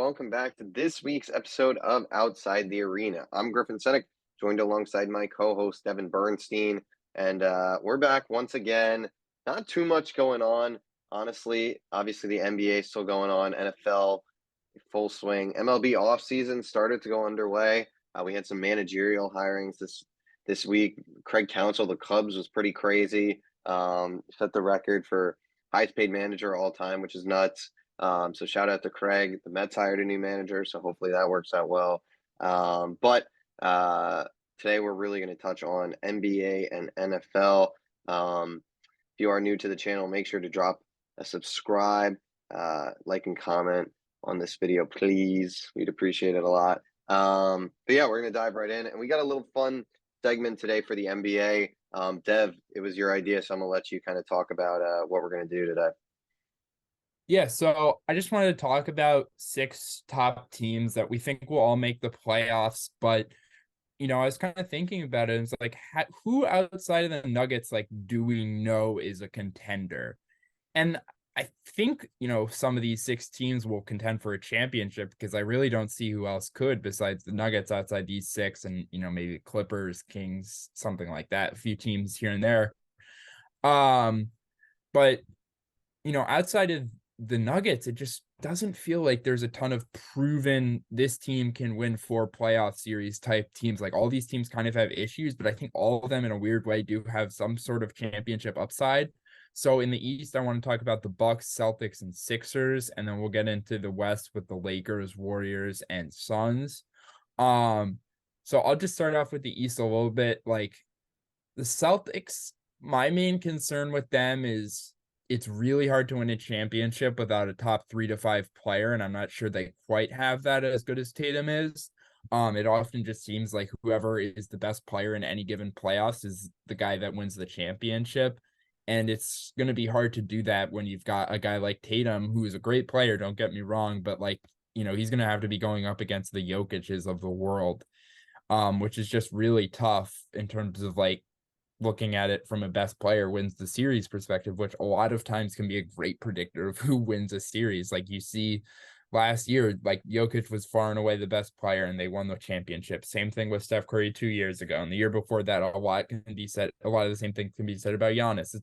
welcome back to this week's episode of Outside the Arena. I'm Griffin Senek, joined alongside my co-host Devin Bernstein, and we're back once again. Not too much going on, honestly. Obviously, the NBA is still going on, NFL full swing. MLB offseason started to go underway. We had some managerial hirings this week. Craig Counsell, the Cubs, was pretty crazy. Set the record for highest paid manager all time, which is nuts. So shout out to Craig. The Mets hired a new manager, so hopefully that works out well. But today we're really going to touch on NBA and NFL. If you are new to the channel, make sure to drop a subscribe, like, and comment on this video, please. We'd appreciate it a lot. But yeah, we're going to dive right in. And we got a little fun segment today for the NBA. Dev, it was your idea, so I'm going to let you kind of talk about what we're going to do today. Yeah, so I just wanted to talk about 6 top teams that we think will all make the playoffs. But, I was kind of thinking about it. And it's like, who outside of the Nuggets, do we know is a contender? And I think, some of these 6 teams will contend for a championship because I really don't see who else could besides the Nuggets outside these 6 and, maybe Clippers, Kings, something like that, a few teams here and there. But, outside of the Nuggets, it just doesn't feel like there's a ton of proven this team can win 4 playoff series type teams. Like all these teams kind of have issues, but I think all of them in a weird way do have some sort of championship upside. So in the East, I want to talk about the Bucks, Celtics, and Sixers, and then we'll get into the West with the Lakers, Warriors, and Suns. So I'll just start off with the East a little bit. Like the Celtics, my main concern with them is it's really hard to win a championship without a top 3 to 5 player, and I'm not sure they quite have that as good as Tatum is. It often just seems like whoever is the best player in any given playoffs is the guy that wins the championship, and it's going to be hard to do that when you've got a guy like Tatum, who is a great player, don't get me wrong, but he's going to have to be going up against the Jokic's of the world, which is just really tough in terms of looking at it from a best player wins the series perspective, which a lot of times can be a great predictor of who wins a series. Like you see last year, Jokic was far and away the best player and they won the championship. Same thing with Steph Curry 2 years ago. And the year before that, a lot of the same things can be said about Giannis.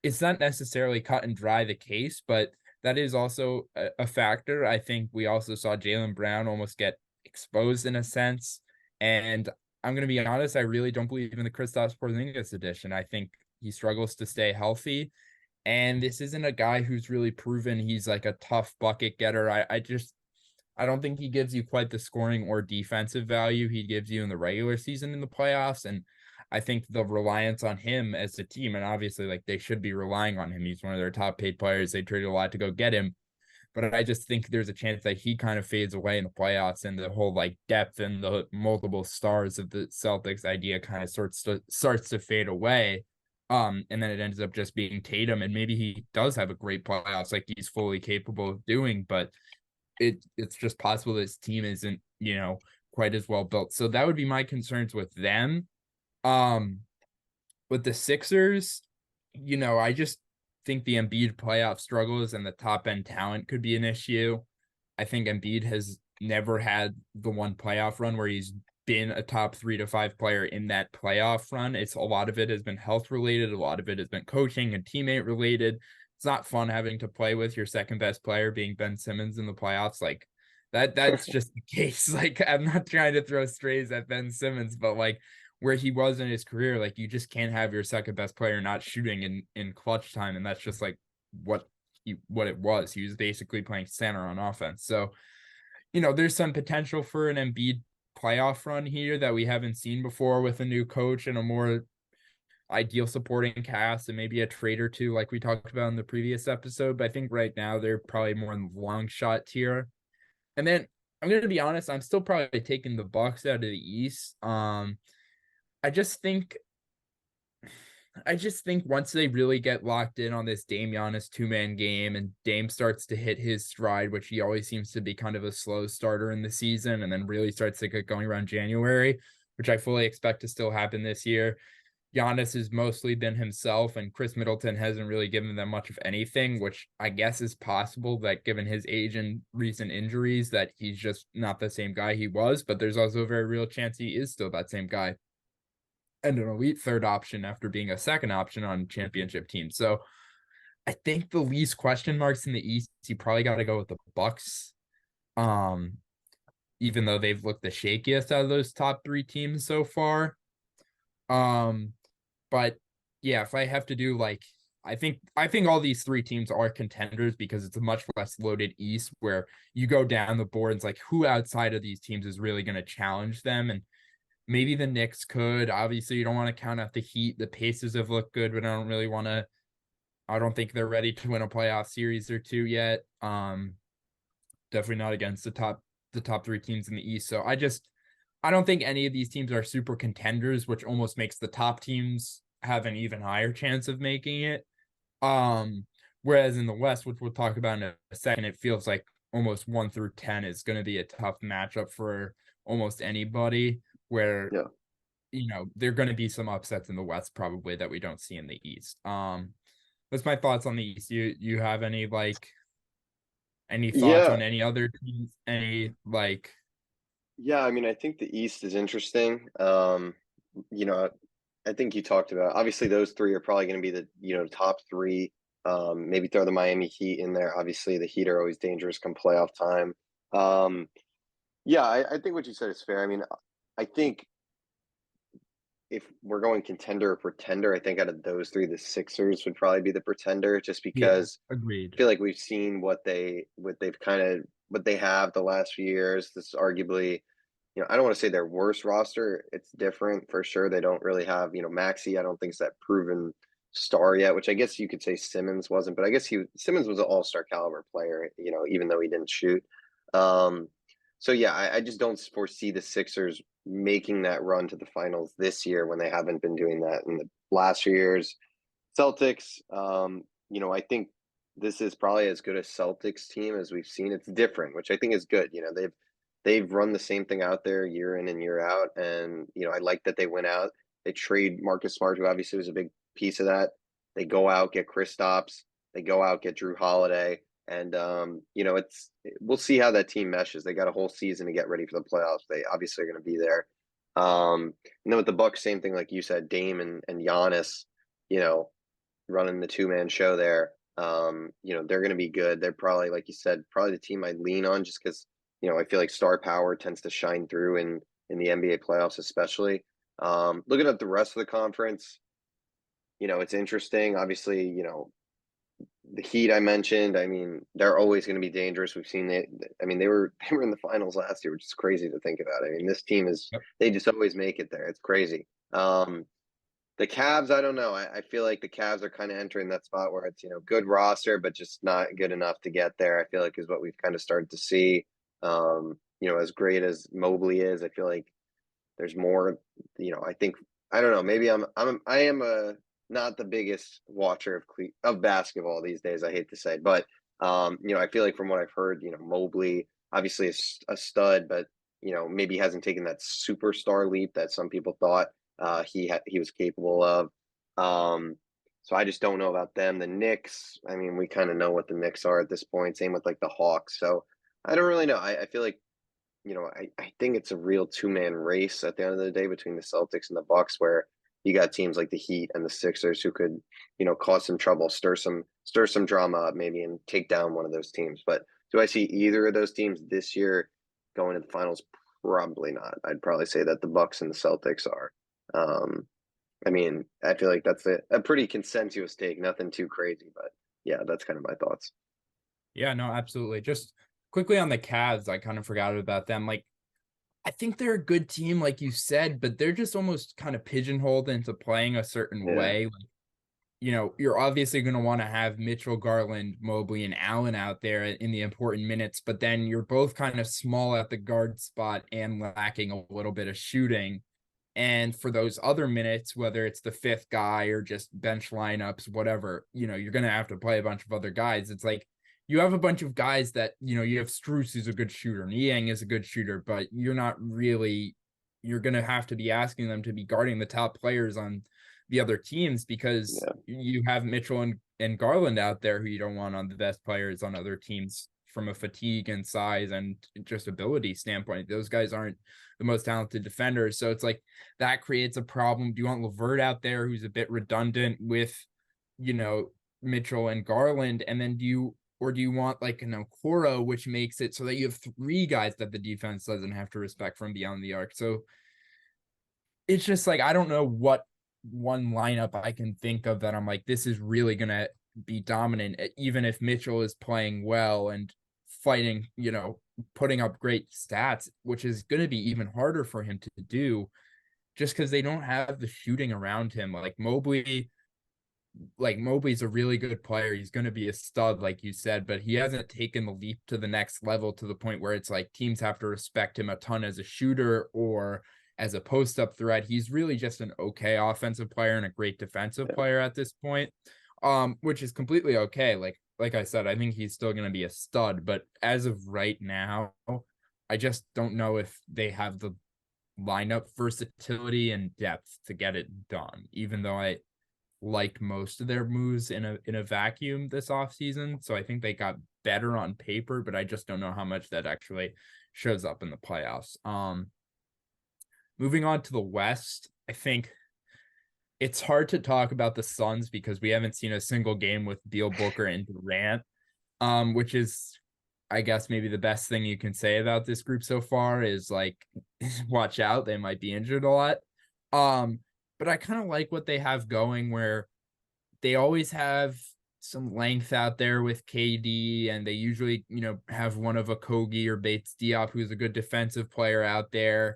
It's not necessarily cut and dry the case, but that is also a factor. I think we also saw Jaylen Brown almost get exposed in a sense. And I'm going to be honest, I really don't believe in the Kristaps Porzingis edition. I think he struggles to stay healthy, and this isn't a guy who's really proven he's like a tough bucket getter. I don't think he gives you quite the scoring or defensive value he gives you in the regular season in the playoffs, and I think the reliance on him as a team, and obviously they should be relying on him. He's one of their top paid players. They traded a lot to go get him. But I just think there's a chance that he kind of fades away in the playoffs, and the whole depth and the multiple stars of the Celtics idea kind of starts to fade away. And then it ends up just being Tatum, and maybe he does have a great playoffs like he's fully capable of doing, but it's just possible this team isn't, quite as well built. So that would be my concerns with them. With the Sixers, I just think the Embiid playoff struggles and the top end talent could be an issue. I think Embiid has never had the one playoff run where he's been a top 3 to 5 player in that playoff run. It's a lot of it has been health related. A lot of it has been coaching and teammate related. It's not fun having to play with your second best player being Ben Simmons in the playoffs. That's just the case. I'm not trying to throw strays at Ben Simmons, but where he was in his career, you just can't have your second best player not shooting in clutch time. And that's just what it was. He was basically playing center on offense. So, there's some potential for an Embiid playoff run here that we haven't seen before with a new coach and a more ideal supporting cast and maybe a trade or two like we talked about in the previous episode. But I think right now they're probably more in the long shot tier. And then I'm going to be honest, I'm still probably taking the Bucks out of the East. I just think once they really get locked in on this Dame Giannis 2-man game and Dame starts to hit his stride, which he always seems to be kind of a slow starter in the season and then really starts to get going around January, which I fully expect to still happen this year. Giannis has mostly been himself, and Chris Middleton hasn't really given them much of anything, which I guess is possible that given his age and recent injuries, that he's just not the same guy he was. But there's also a very real chance he is still that same guy and an elite third option after being a second option on championship teams. So I think the least question marks in the East, you probably got to go with the Bucks. Um, Even though they've looked the shakiest out of those top three teams so far. Um, but yeah, if I have to do like I think all these three teams are contenders because it's a much less loaded East where you go down the board and it's like who outside of these teams is really going to challenge them. And maybe the Knicks could. Obviously, you don't want to count out the Heat. The Pacers have looked good, but I don't think they're ready to win a playoff series or two yet. Definitely not against the top three teams in the East. So I don't think any of these teams are super contenders, which almost makes the top teams have an even higher chance of making it. Whereas in the West, which we'll talk about in a second, it feels like almost 1 through 10 is going to be a tough matchup for almost anybody. Where Yeah. there are going to be some upsets in the West probably that we don't see in the East. That's my thoughts on the East. You have any thoughts Yeah. on any other teams? Any like Yeah, I mean, I think the East is interesting. You know, I think you talked about obviously those three are probably going to be the, top three. Maybe throw the Miami Heat in there. Obviously, the Heat are always dangerous come playoff time. Um, yeah, I think what you said is fair. I mean, I think if we're going contender or pretender, I think out of those three, the Sixers would probably be the pretender, just yeah, because I agreed. feel like we've seen what they have the last few years. This is arguably, I don't want to say their worst roster. It's different for sure. They don't really have, Maxi. I don't think is that proven star yet, which I guess you could say Simmons wasn't, but I guess Simmons was an all-star caliber player, even though he didn't shoot. Um, so yeah, I just don't foresee the Sixers making that run to the finals this year when they haven't been doing that in the last few years. Celtics, I think this is probably as good a Celtics team as we've seen. It's different, which I think is good. They've run the same thing out there year in and year out, and I like that they went out. They trade Marcus Smart, who obviously was a big piece of that. They go out get Kristaps. They go out get Drew Holiday, and it's we'll see how that team meshes. They got a whole season to get ready for the playoffs. They obviously are going to be there. And then with the Bucks, same thing, like you said, Dame and Giannis. You know, running the two-man show there. They're going to be good. They're probably, like you said, probably the team I'd lean on just because, I feel like star power tends to shine through in the NBA playoffs, especially. Looking at the rest of the conference, it's interesting. Obviously, the Heat I mentioned. I mean, they're always going to be dangerous. We've seen it. I mean, they were in the finals last year, which is crazy to think about. I mean, this team is Yep. they just always make it there. It's crazy. The Cavs, I don't know. I feel like the Cavs are kind of entering that spot where it's, good roster, but just not good enough to get there. I feel like is what we've kind of started to see. As great as Mobley is, I feel like there's more, I think, I don't know. Maybe I am a not the biggest watcher of basketball these days. I hate to say, but I feel like from what I've heard, Mobley obviously is a stud, but maybe hasn't taken that superstar leap that some people thought he was capable of. Um, so I just don't know about them. The Knicks, I mean, we kind of know what the Knicks are at this point. Same with like the Hawks. So I don't really know. I feel like I think it's a real two-man race at the end of the day between the Celtics and the Bucks, where you got teams like the Heat and the Sixers who could, cause some trouble, stir some drama up maybe, and take down one of those teams. But do I see either of those teams this year going to the finals? Probably not. I'd probably say that the Bucks and the Celtics are. Um, I mean, I feel like that's a pretty consensuous take. Nothing too crazy, but yeah, that's kind of my thoughts. Yeah, no, absolutely. Just quickly on the Cavs, I kind of forgot about them. Like, I think they're a good team, like you said, but they're just almost kind of pigeonholed into playing a certain Yeah, way. You're obviously going to want to have Mitchell, Garland, Mobley, and Allen out there in the important minutes, but then you're both kind of small at the guard spot and lacking a little bit of shooting. And for those other minutes, whether it's the fifth guy or just bench lineups, whatever, you're going to have to play a bunch of other guys. It's like you have a bunch of guys that, you have Strus who's a good shooter, Niang is a good shooter, but you're going to have to be asking them to be guarding the top players on the other teams because Yeah. you have Mitchell and Garland out there who you don't want on the best players on other teams from a fatigue and size and just ability standpoint. Those guys aren't the most talented defenders. So it's like that creates a problem. Do you want Levert out there who's a bit redundant with, Mitchell and Garland? And then do you want like an Okoro, which makes it so that you have three guys that the defense doesn't have to respect from beyond the arc? So it's just like, I don't know what one lineup I can think of that I'm like, this is really going to be dominant, even if Mitchell is playing well and fighting, putting up great stats, which is going to be even harder for him to do just because they don't have the shooting around him. Mobley's a really good player. He's going to be a stud, like you said, but he hasn't taken the leap to the next level to the point where it's like teams have to respect him a ton as a shooter or as a post-up threat. He's really just an okay offensive player and a great defensive player at this point, which is completely okay. Like I said, I think he's still going to be a stud, but as of right now, I just don't know if they have the lineup versatility and depth to get it done, even though I liked most of their moves in a vacuum this offseason. So I think they got better on paper, but I just don't know how much that actually shows up in the playoffs. Moving on to the West, I think it's hard to talk about the Suns because we haven't seen a single game with Beal, Booker, and Durant, which is, I guess, maybe the best thing you can say about this group so far is like, watch out, they might be injured a lot. But I kind of like what they have going where they always have some length out there with KD, and they usually, have one of a Kogi or Bates Diop, who's a good defensive player out there.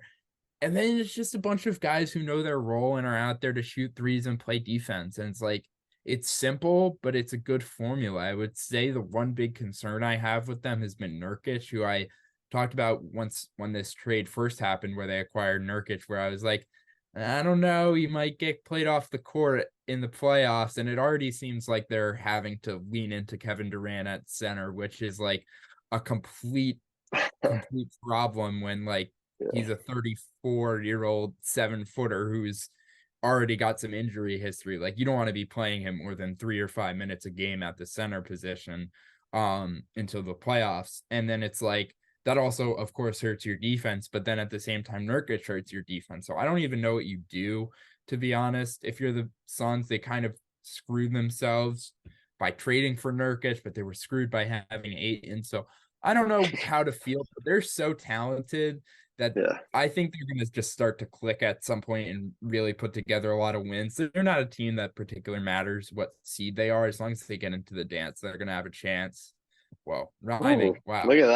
And then it's just a bunch of guys who know their role and are out there to shoot threes and play defense. And it's like, it's simple, but it's a good formula. I would say the one big concern I have with them has been Nurkic, who I talked about once when this trade first happened, where they acquired Nurkic, where I was like, I don't know, he might get played off the court in the playoffs. And it already seems like they're having to lean into Kevin Durant at center, which is like a complete problem when he's a 34-year-old 7-footer who's already got some injury history. Like, you don't want to be playing him more than 3 or 5 minutes a game at the center position until the playoffs. And then it's like, that also, of course, hurts your defense. But then at the same time, Nurkic hurts your defense. So I don't even know what you do, to be honest. If you're the Suns, they kind of screwed themselves by trading for Nurkic, but they were screwed by having Ayton. So I don't know how to feel, but they're so talented that I think they're going to just start to click at some point and really put together a lot of wins. They're not a team that particularly matters what seed they are. As long as they get into the dance, they're going to have a chance. Well, rhyming. Ooh, Wow. look at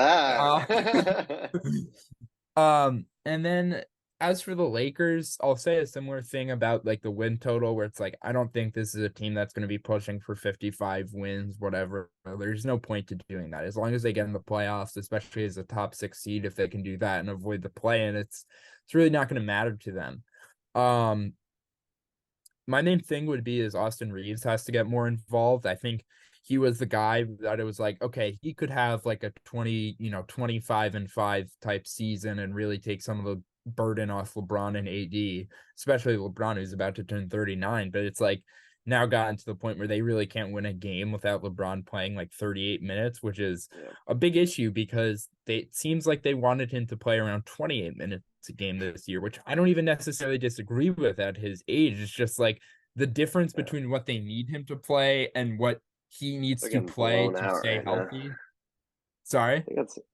that. And then as for the Lakers, I'll say a similar thing about like the win total, where it's like, I don't think this is a team that's going to be pushing for 55 wins, whatever. There's no point to doing that. As long as they get in the playoffs, especially as a top 6 seed, if they can do that and avoid the play, and it's really not going to matter to them. My main thing would be is Austin Reeves has to get more involved. I think he was the guy that it was like, okay, he could have like a 25-5 type season and really take some of the burden off LeBron and AD, especially LeBron, who's about to turn 39. But it's like now gotten to the point where they really can't win a game without LeBron playing like 38 minutes, which is a big issue because it seems like they wanted him to play around 28 minutes a game this year, which I don't even necessarily disagree with at his age. It's just like the difference between what they need him to play and what he needs They're to getting play blown to out stay right now. healthy. Sorry.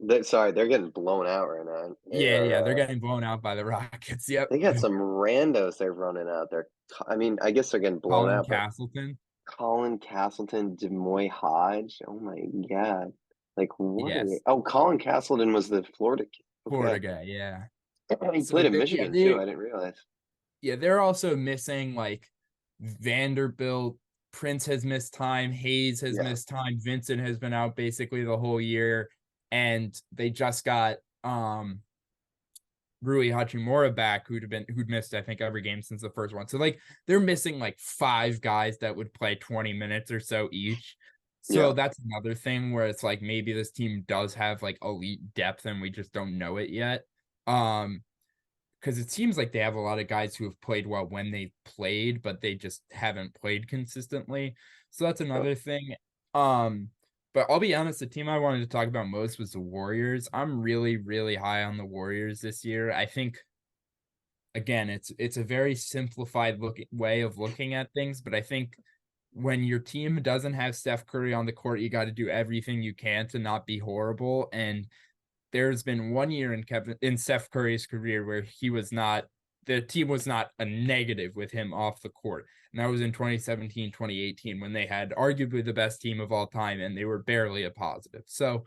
They're getting blown out right now. Yeah, they're getting blown out by the Rockets. Yep. They got some randos they're running out there. I mean, I guess they're getting blown Colin out, but Castleton. Colin Castleton, Demoy Hodge. Oh my God. Like, what are they? Yes. Oh, Colin Castleton was the Florida kid. Florida Okay. guy, yeah. He So played in Michigan too. I didn't realize. they're also missing like Vanderbilt. Prince has missed time. Hayes has Yeah. missed time. Vincent has been out basically the whole year. And they just got Rui Hachimura back, who'd missed, I think, every game since the first one. So like they're missing like 5 guys that would play 20 minutes or so each. So Yeah. that's another thing where it's like maybe this team does have like elite depth and we just don't know it yet. because it seems like they have a lot of guys who have played well when they've played, but they just haven't played consistently. So that's Yeah. another thing. Um, but I'll be honest, the team I wanted to talk about most was the Warriors. I'm really, really high on the Warriors this year. I think again, it's a very simplified way of looking at things, but I think when your team doesn't have Steph Curry on the court, you got to do everything you can to not be horrible. And there's been 1 year in Steph Curry's career where the team was not a negative with him off the court. And that was in 2017, 2018, when they had arguably the best team of all time and they were barely a positive. So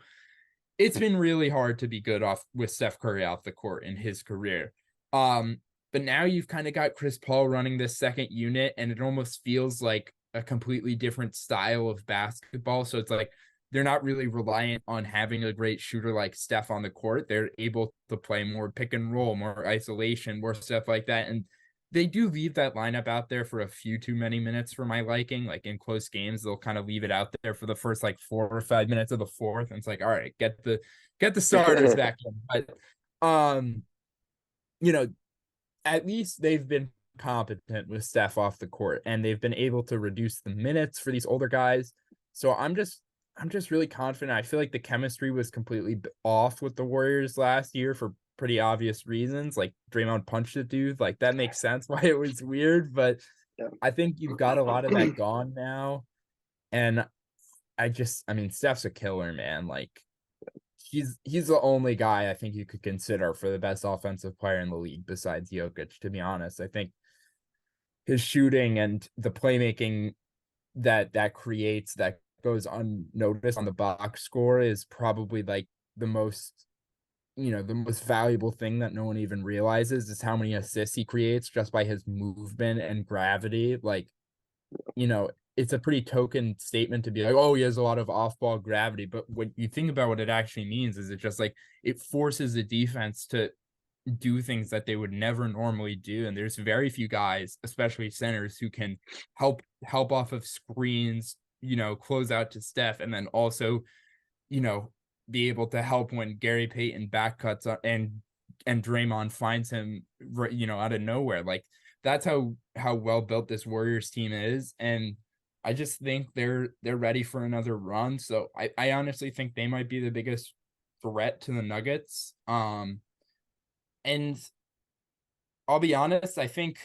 it's been really hard to be good off with Steph Curry off the court in his career. Um, but now you've kind of got Chris Paul running this second unit, and it almost feels like a completely different style of basketball. So it's like they're not really reliant on having a great shooter like Steph on the court. They're able to play more pick and roll, more isolation, more stuff like that. And they do leave that lineup out there for a few too many minutes for my liking. Like in close games, they'll kind of leave it out there for the first like 4 or 5 minutes of the fourth. And it's like, all right, get the starters back in. But you know, at least they've been competent with Steph off the court and they've been able to reduce the minutes for these older guys. So I'm just really confident. I feel like the chemistry was completely off with the Warriors last year for pretty obvious reasons. Like Draymond punched a dude. Like that makes sense why it was weird, but Yeah. I think you've got a lot of that gone now. And I mean, Steph's a killer, man. Like he's the only guy I think you could consider for the best offensive player in the league besides Jokic, to be honest. I think his shooting and the playmaking that creates that goes unnoticed on the box score is probably like the most the most valuable thing that no one even realizes is how many assists he creates just by his movement and gravity. Like, it's a pretty token statement to be like, oh, he has a lot of off-ball gravity. But when you think about what it actually means, is it just like it forces the defense to do things that they would never normally do. And there's very few guys, especially centers, who can help off of screens, close out to Steph, and then also, you know, be able to help when Gary Payton back cuts and Draymond finds him, out of nowhere. Like that's how well built this Warriors team is, and I just think they're ready for another run. So I honestly think they might be the biggest threat to the Nuggets. And I'll be honest, I think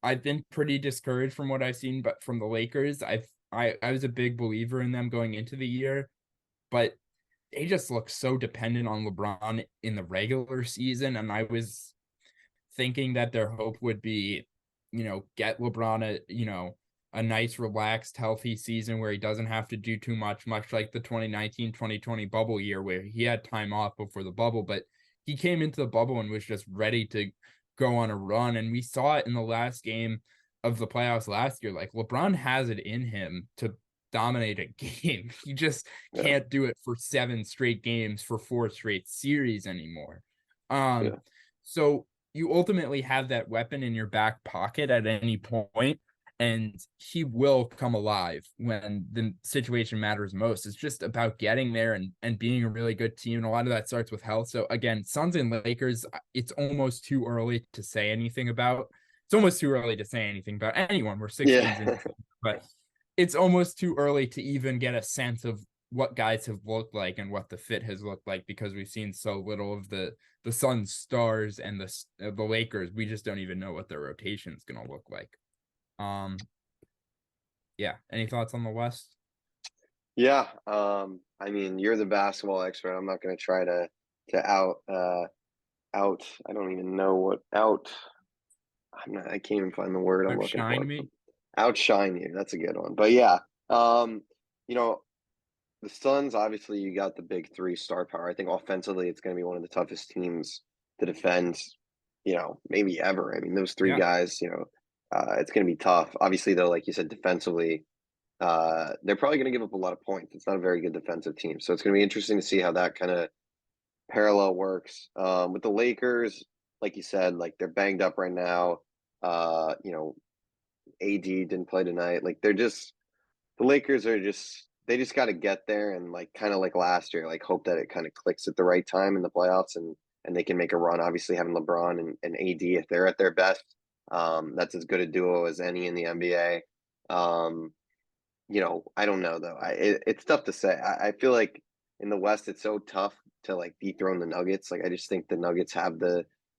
I've been pretty discouraged from what I've seen, but from the Lakers, I was a big believer in them going into the year, but they just look so dependent on LeBron in the regular season. And I was thinking that their hope would be, get LeBron a nice, relaxed, healthy season where he doesn't have to do too much like the 2019-2020 bubble year where he had time off before the bubble, but he came into the bubble and was just ready to go on a run. And we saw it in the last game of the playoffs last year. Like LeBron has it in him to dominate a game. He just Yeah. can't do it for 7 straight games for 4 straight series anymore. Yeah. So you ultimately have that weapon in your back pocket at any point, and he will come alive when the situation matters most. It's just about getting there and being a really good team. And a lot of that starts with health. So again, Suns and Lakers, it's almost too early to say anything about. It's almost too early to say anything about anyone. We're 6 games in, Yeah. but it's almost too early to even get a sense of what guys have looked like and what the fit has looked like because we've seen so little of the Suns stars and the Lakers. We just don't even know what their rotation is going to look like. Yeah. Any thoughts on the West? Yeah. I mean, you're the basketball expert. I'm not going to try to out. I don't even know what out. I can't even find the word I'm looking Outshine for. me? Outshine you. That's a good one. But yeah, you know, the Suns, obviously, you got the big three star power. I think offensively, it's going to be one of the toughest teams to defend, maybe ever. I mean, those three Yeah. guys, it's going to be tough. Obviously, though, like you said, defensively, they're probably going to give up a lot of points. It's not a very good defensive team. So it's going to be interesting to see how that kind of parallel works. With the Lakers, like you said, like they're banged up right now. Uh, you know, AD didn't play tonight. Like the Lakers are they just got to get there and like kind of like last year, like hope that it kind of clicks at the right time in the playoffs and and they can make a run. Obviously, having LeBron and AD, if they're at their best, that's as good a duo as any in the NBA. Um, I don't know though. It's tough to say. I feel like in the West, it's so tough to like dethrone the Nuggets. Like I just think the Nuggets have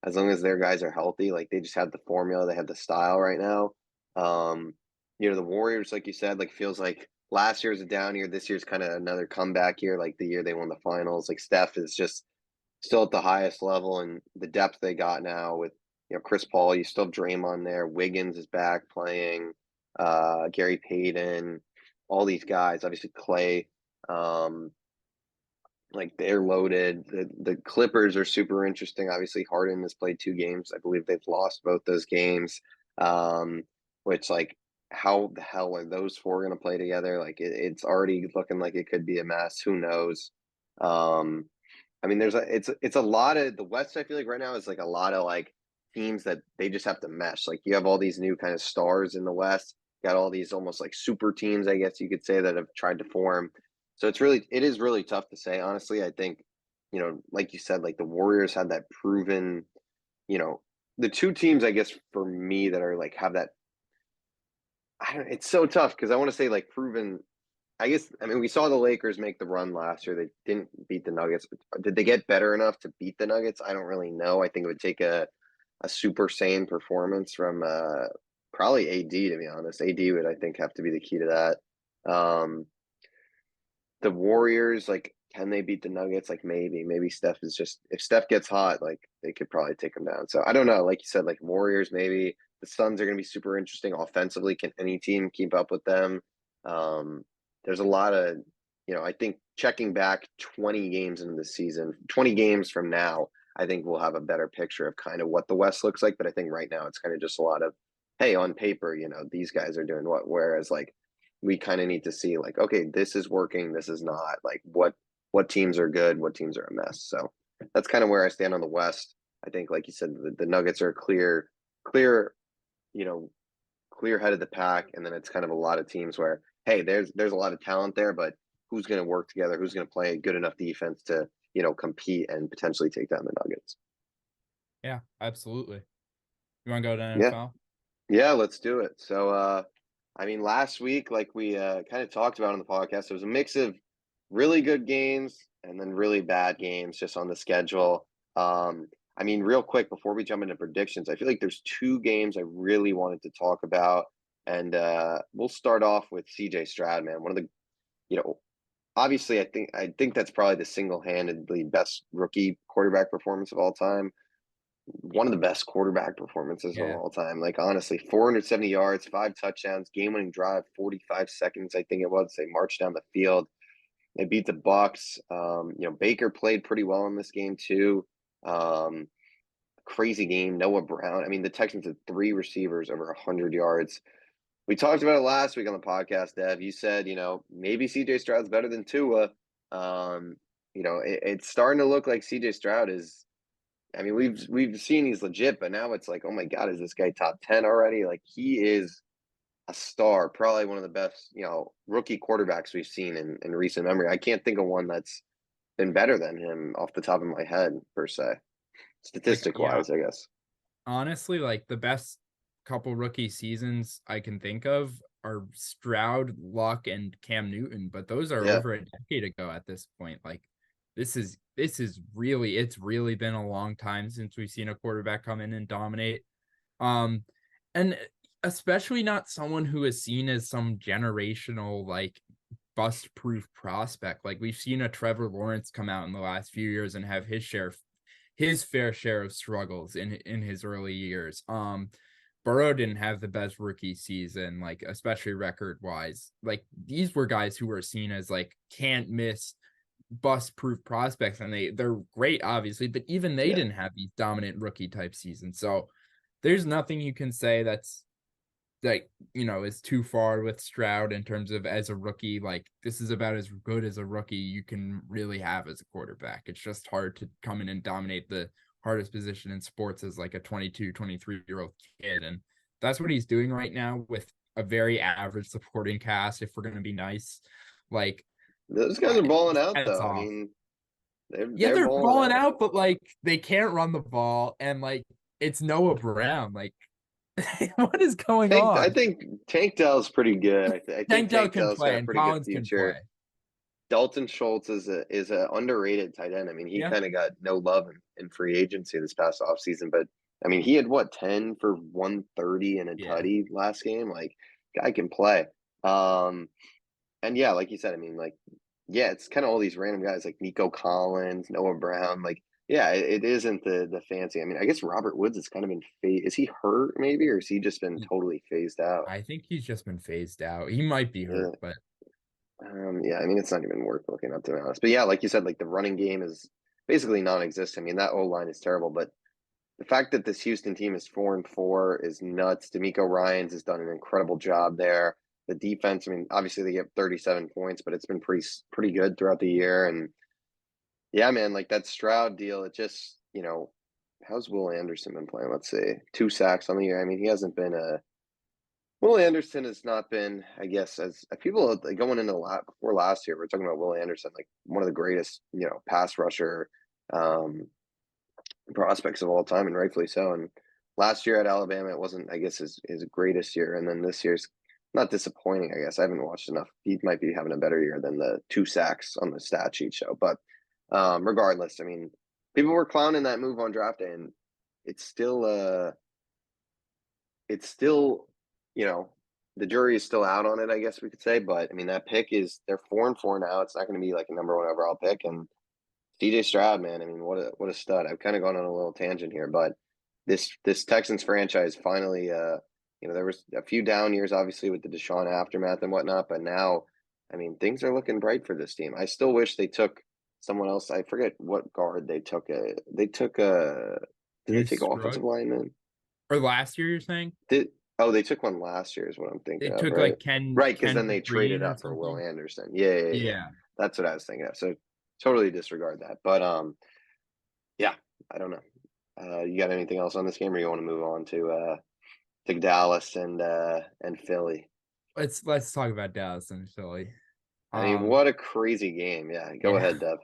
as long as their guys are healthy, like they just have the formula, they have the style right now. Um, the Warriors, like you said, like feels like last year's a down year. This year's kind of another comeback year, like the year they won the finals. Like Steph is just still at the highest level, and the depth they got now with Chris Paul. You still have Draymond there. Wiggins is back playing. Gary Payton, all these guys. Obviously Clay. Um, like they're loaded. The Clippers are super interesting. Obviously Harden has played 2 games. I believe they've lost both those games. Um, which like how the hell are those four going to play together? Like it's already looking like it could be a mess. Who knows? Um, I mean, it's a lot of the West. I feel like right now is like a lot of like teams that they just have to mesh. Like you have all these new kind of stars in the West. Got all these almost like super teams, I guess you could say, that have tried to form. So it is really tough to say. Honestly, I think, like you said, like the Warriors had that proven, you know, the two teams, I guess, for me that are like have that. I don't. It's so tough because I want to say like proven. I guess I mean we saw the Lakers make the run last year. They didn't beat the Nuggets. Did they get better enough to beat the Nuggets? I don't really know. I think it would take a super sane performance from probably AD, to be honest. AD would, I think, have to be the key to that. The Warriors, like, can they beat the Nuggets? Like maybe Steph is just if Steph gets hot, like they could probably take them down. So I don't know. Like you said, like Warriors, maybe the Suns are going to be super interesting offensively. Can any team keep up with them? Um, there's a lot of, I think checking back 20 games into the season, 20 games from now, I think we'll have a better picture of kind of what the West looks like. But I think right now it's kind of just a lot of, hey, on paper, these guys are doing what, whereas like we kind of need to see like, okay, this is working, this is not. Like what teams are good, what teams are a mess. So that's kind of where I stand on the West. I think, like you said, the Nuggets are clear, you know, clear head of the pack, and then it's kind of a lot of teams where, hey, there's a lot of talent there, but who's going to work together? Who's going to play good enough defense to compete and potentially take down the Nuggets? Yeah, absolutely. You want to go to Yeah, NFL? yeah, let's do it. So, I mean, last week, like we kind of talked about on the podcast, it was a mix of really good games and then really bad games just on the schedule. I mean, real quick before we jump into predictions, I feel like there's 2 games I really wanted to talk about, and we'll start off with CJ Stroud, man. One of the, you know, obviously, I think that's probably the single-handedly best rookie quarterback performance of all time. One of the best quarterback performances of Yeah. all time. Like honestly, 470 yards, 5 touchdowns, game-winning drive, 45 seconds, I think it was. They marched down the field. They beat the Bucks. Baker played pretty well in this game too. Um, Crazy game. Noah Brown. I mean, the Texans had 3 receivers over 100 yards. We talked about it last week on the podcast, Dev. You said, maybe CJ Stroud's better than Tua. It's starting to look like CJ Stroud is. I mean, we've seen he's legit, but now it's like, oh my God, is this guy top 10 already? Like he is a star, probably one of the best, rookie quarterbacks we've seen in recent memory. I can't think of one that's been better than him off the top of my head, per se, Like, statistic yeah, wise, I guess. honestly, like the best couple rookie seasons I can think of are Stroud, Luck, and Cam Newton, but those are Yeah. over a decade ago at this point. Like this is really it's really been a long time since we've seen a quarterback come in and dominate. Um and especially not someone who is seen as some generational like bust proof prospect. Like we've seen a Trevor Lawrence come out in the last few years and have his fair share of struggles in his early years. Burrow didn't have the best rookie season, like especially record wise. Like these were guys who were seen as like can't miss bust proof prospects, and they're great, obviously, but even they Yeah. didn't have these dominant rookie type seasons. So there's nothing you can say that's like is too far with Stroud in terms of as a rookie. Like this is about as good as a rookie you can really have as a quarterback. It's just hard to come in and dominate the hardest position in sports as like a 22, 23-year-old kid, and that's what he's doing right now with a very average supporting cast, if we're going to be nice. Like Those guys are balling out, hats though. I off. mean, Yeah, they're they're balling balling out. out, but like they can't run the ball, and like it's Noah Brown. Like, what is going I on? think Tank Dell's pretty good. I think Tank Dell Tank can Dell's got play, a and pretty good Collins can future. play. Dalton Schultz is a underrated tight end. I mean, he Yeah, kind of got no love in free agency this past offseason, but I mean, he had what 10 for 130 and a yeah. tutty last game. Like, guy can play. Um, and yeah, like you said, I mean, like, yeah, it's kind of all these random guys like Nico Collins, Noah Brown. Like, yeah, it isn't the fancy. I mean, I guess Robert Woods has kind of been is he hurt maybe, or has he just been totally phased out? I think he's just been phased out. He might be hurt, Yeah. but Yeah, I mean, it's not even worth looking up to be honest. But yeah, like you said, like the running game is basically non-existent. I mean, that O line is terrible, but the fact that this Houston team is 4-4 is nuts. D'Amico Ryans has done an incredible job there. The defense, I mean, obviously they get 37 points, but it's been pretty good throughout the year. And yeah, man, like that Stroud deal, it just, how's Will Anderson been playing? Let's see, 2 sacks on the year. I mean, he hasn't been a Will Anderson has not been, I guess, as people like, going into a lot before last year. We're talking about Will Anderson, like one of the greatest, pass rusher um, prospects of all time, and rightfully so. And last year at Alabama, it wasn't, I guess, his greatest year. And then this year's not disappointing, I guess. I haven't watched enough. He might be having a better year than the 2 sacks on the stat sheet show. But regardless, I mean, people were clowning that move on draft day, and it's still, it's still, you know, the jury is still out on it, I guess we could say. But I mean, that pick they're 4-4 now. It's not going to be like a number one overall pick. And DJ Stroud, man, I mean, what a stud. I've kind of gone on a little tangent here, but this Texans franchise finally, there was a few down years, obviously, with the Deshaun aftermath and whatnot, but now, I mean, things are looking bright for this team. I still wish they took someone else. I forget what guard they took. Did they take Juice an offensive Scruggs. lineman? Or last year, you're saying They took one last year is what I'm they thinking of, took right? like Ken Right, because Ken then they traded Green or up for Will something. Anderson. Yeah. Yeah. That's what I was thinking of. So totally disregard that. But yeah, I don't know. You got anything else on this game, or you want to move on to Dallas and Philly? Let's talk about Dallas and Philly. I mean, Um, what a crazy game. Yeah, go yeah. ahead, Dev.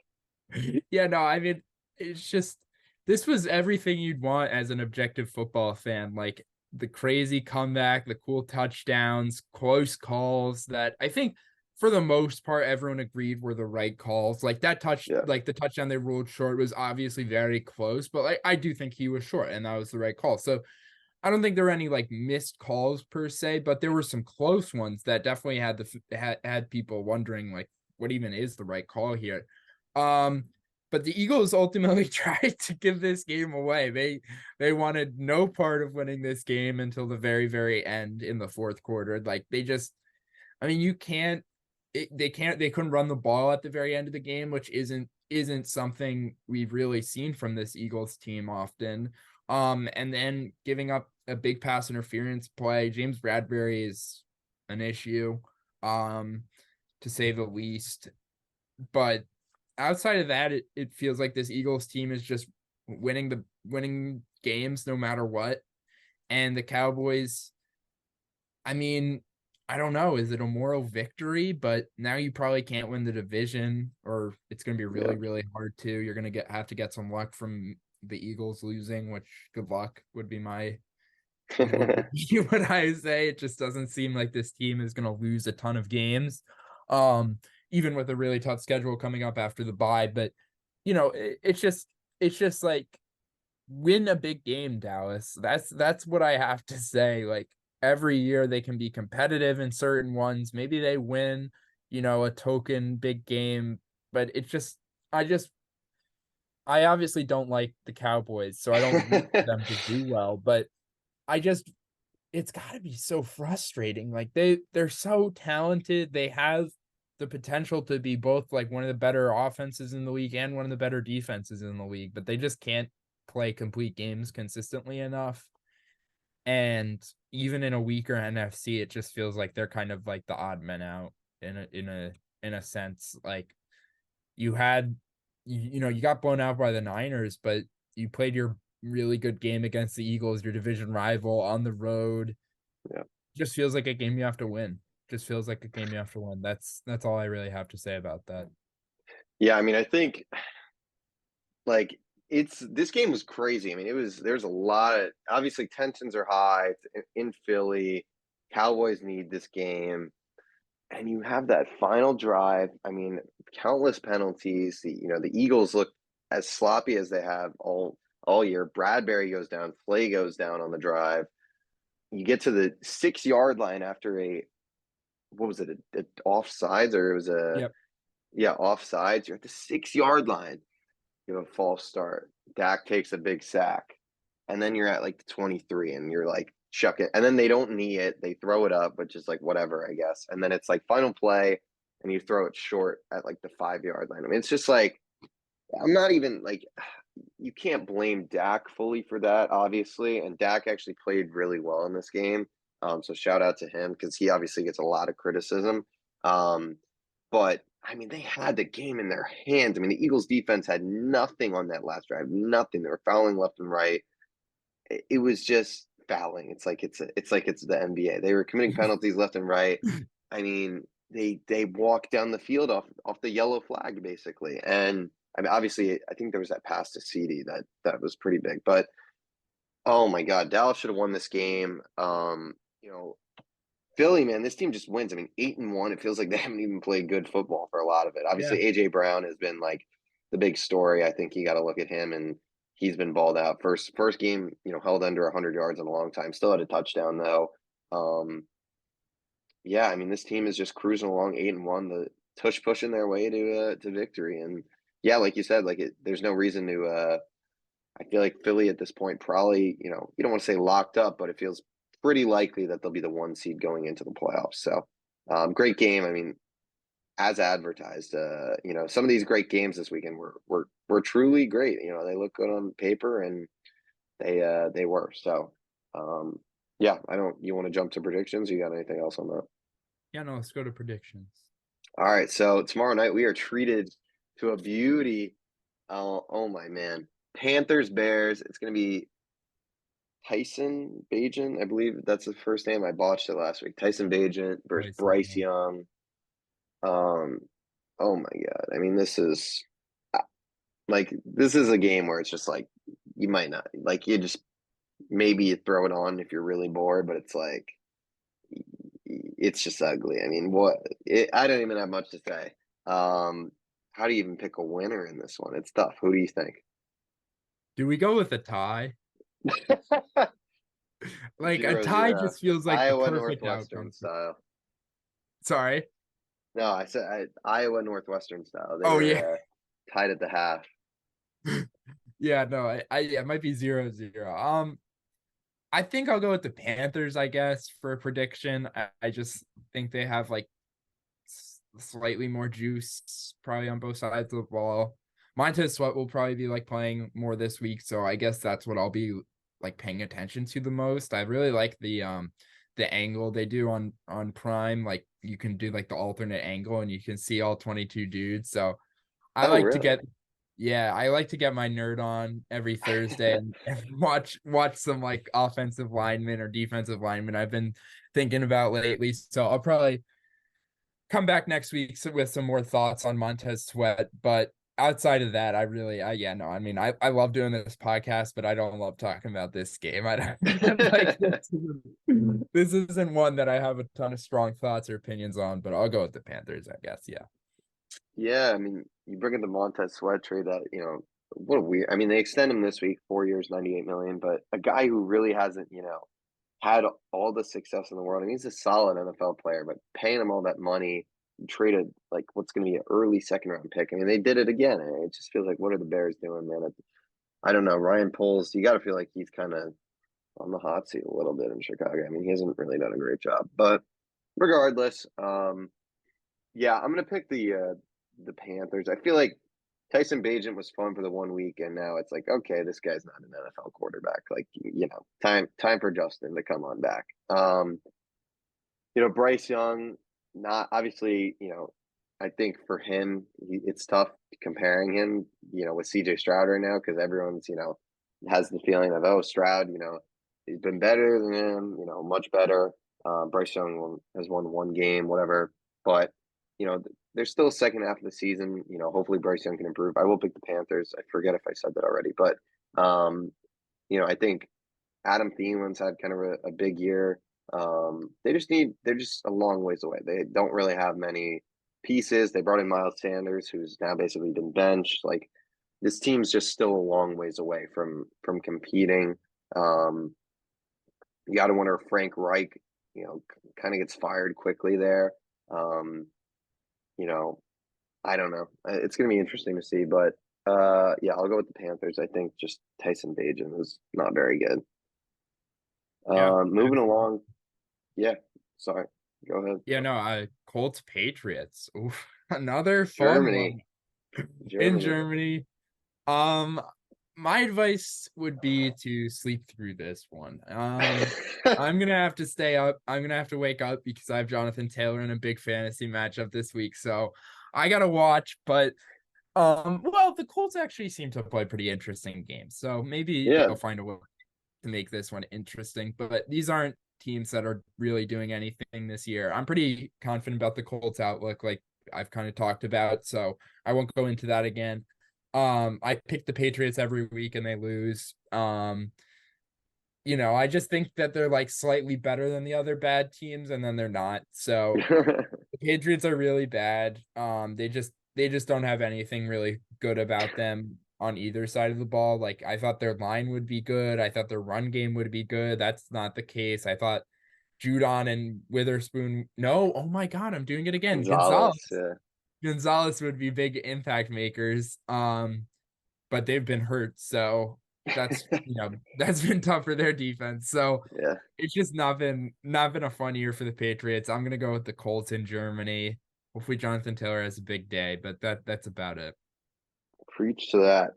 Yeah, no, I mean, it's just this was everything you'd want as an objective football fan. Like the crazy comeback, the cool touchdowns, close calls that I think for the most part everyone agreed were the right calls. Like Yeah, like the touchdown they ruled short was obviously very close, but like I do think he was short and that was the right call. So I don't think there were any like missed calls per se, but there were some close ones that definitely had people wondering like what even is the right call here. Um, but the Eagles ultimately tried to give this game away. They wanted no part of winning this game until the very end in the fourth quarter. Like they just, I mean, you can't. They couldn't run the ball at the very end of the game, which isn't something we've really seen from this Eagles team often. And then giving up a big pass interference play. James Bradbury is an issue, um, to say the least. But outside of that, it feels like this Eagles team is just winning games no matter what. And the Cowboys, I mean, I don't know. Is it a moral victory? But now you probably can't win the division, or it's going to be yeah. really hard to. You're going to have to get some luck from the Eagles losing, which good luck would be would be what I say. It just doesn't seem like this team is going to lose a ton of games, um, even with a really tough schedule coming up after the bye. But it's just like win a big game, Dallas. That's what I have to say. Like every year they can be competitive in certain ones. Maybe they win, a token big game, but I obviously don't like the Cowboys, so I don't root for them to do well, but I just it's got to be so frustrating. Like they're so talented. They have the potential to be both like one of the better offenses in the league and one of the better defenses in the league, but they just can't play complete games consistently enough. And even in a weaker NFC, it just feels like they're kind of like the odd men out in a sense. Like you had you got blown out by the Niners, but you played your really good game against the Eagles, your division rival on the road. Yeah. Just feels like a game you have to win. Just feels like a game you have to win. That's all I really have to say about that. Yeah, I mean, I think like this game was crazy. I mean, there's a lot of obviously tensions are high in Philly. Cowboys need this game, and you have that final drive. I mean, countless penalties. The Eagles look as sloppy as they have all year. Bradbury goes down, Flay goes down on the drive. You get to the 6 yard line after what was it, a offsides, or it was Yep. offsides. You're at the 6 yard line. You have a false start. Dak takes a big sack, and then you're at like the 23, and you're like chuck it, and then they don't knee it. They throw it up, but just like whatever, I guess. And then it's like final play, and you throw it short at like the 5 yard line. I mean, it's just like I'm not even like you can't blame Dak fully for that, obviously. And Dak actually played really well in this game. So shout out to him because he obviously gets a lot of criticism. Um, but I mean, they had the game in their hands. I mean, the Eagles defense had nothing on that last drive, nothing. They were fouling left and right. It was just fouling. It's the NBA. They were committing penalties left and right. I mean, they walked down the field off the yellow flag basically, and I mean, obviously, I think there was that pass to CD that was pretty big. But oh my God, Dallas should have won this game. Philly, man, this team just wins. I mean, 8-1. It feels like they haven't even played good football for a lot of it. Yeah. Obviously, AJ Brown has been like the big story. I think you got to look at him, and he's been balled out. First game, held under 100 yards in a long time. Still had a touchdown though. Yeah, I mean, this team is just cruising along 8-1, the tush pushing their way to victory. And yeah, like you said, there's no reason to. I feel like Philly at this point probably, you don't want to say locked up, but it feels pretty likely that they'll be the 1 seed going into the playoffs. So, great game. I mean, as advertised, some of these great games this weekend were truly great. They look good on paper, and they were. So, yeah, I don't. You want to jump to predictions? You got anything else on that? Yeah, no, let's go to predictions. All right. So tomorrow night we are treated to a beauty. Oh my man, Panthers Bears. It's gonna be Tyson Bagent, I believe that's the first name. I botched it last week. Tyson Bagent versus Bryce Bryce Young. Young. Um, oh my God. I mean, this is a game where it's just like you might not like you just maybe you throw it on if you're really bored, but it's like it's just ugly. I mean, I don't even have much to say. How do you even pick a winner in this one? It's tough. Who do you think? Do we go with a tie? Like a Zero tie zero. just feels like the Iowa perfect Northwestern outcome. style. Sorry. No, I said Iowa Northwestern style. They Oh yeah. were tied at the half. Yeah, no, yeah, it might be 0-0. I think I'll go with the Panthers, I guess, for a prediction. I just think they have like slightly more juice probably on both sides of the ball. Montez Sweat will probably be like playing more this week, so I guess that's what I'll be like paying attention to the most. I really like the angle they do on Prime. Like you can do like the alternate angle and you can see all 22 dudes. So I Oh, like to really? get I like to get my nerd on every Thursday and watch some like offensive linemen or defensive linemen I've been thinking about lately. So I'll probably come back next week with some more thoughts on Montez Sweat. But outside of that, I mean, I love doing this podcast, but I don't love talking about this game. I don't like this isn't one that I have a ton of strong thoughts or opinions on, but I'll go with the Panthers, I guess. Yeah. Yeah, I mean, you bring in the Montez Sweat trade what a weird. I mean, they extend him this week, 4 years, 98 million, but a guy who really hasn't, had all the success in the world. I mean, he's a solid NFL player, but paying him all that money, traded like what's going to be an early second round pick. I mean, they did it again. And it just feels like what are the Bears doing, man? I don't know. Ryan Poles, you got to feel like he's kind of on the hot seat a little bit in Chicago. I mean, he hasn't really done a great job, but regardless, yeah, I'm gonna pick the Panthers. I feel like Tyson Bagent was fun for the 1 week, and now it's like, okay, this guy's not an NFL quarterback. Like, time for Justin to come on back. Bryce Young, not obviously, I think for him, it's tough comparing him, with CJ Stroud right now because everyone's, has the feeling of, oh, Stroud, he's been better than him, much better. Bryce Young has won one game, whatever. But, there's still a second half of the season. Hopefully Bryce Young can improve. I will pick the Panthers. I forget if I said that already, but um, I think Adam Thielen's had kind of a big year. They're just a long ways away. They don't really have many pieces. They brought in Miles Sanders, who's now basically been benched. Like this team's just still a long ways away from competing. Um, you got to wonder if Frank Reich, kind of gets fired quickly there. Um, you know, I don't know. It's going to be interesting to see, but yeah, I'll go with the Panthers. I think just Tyson Bagent was not very good. Yeah, Moving absolutely. along. Yeah, sorry. Go ahead. Yeah, no, Colts Patriots. Oof, another fun Germany. one in Germany. Germany. Um, my advice would be to sleep through this one. I'm gonna have to stay up. I'm gonna have to wake up because I have Jonathan Taylor in a big fantasy matchup this week. So I gotta watch. But well, the Colts actually seem to play pretty interesting games. So maybe Yeah. they'll find a way to make this one interesting. But these aren't teams that are really doing anything this year. I'm pretty confident about the Colts outlook, like I've kind of talked about. So I won't go into that again. I pick the Patriots every week and they lose. I just think that they're like slightly better than the other bad teams, and then they're not. So the Patriots are really bad. They just don't have anything really good about them on either side of the ball. Like I thought their line would be good. I thought their run game would be good. That's not the case. I thought Judon and Witherspoon. No, oh my God, I'm doing it again. Gonzalez. Gonzalez. Yeah. Gonzalez would be big impact makers. But they've been hurt, so that's been tough for their defense. So Yeah. it's just not been a fun year for the Patriots. I'm gonna go with the Colts in Germany. Hopefully Jonathan Taylor has a big day, but that's about it. Preach to that.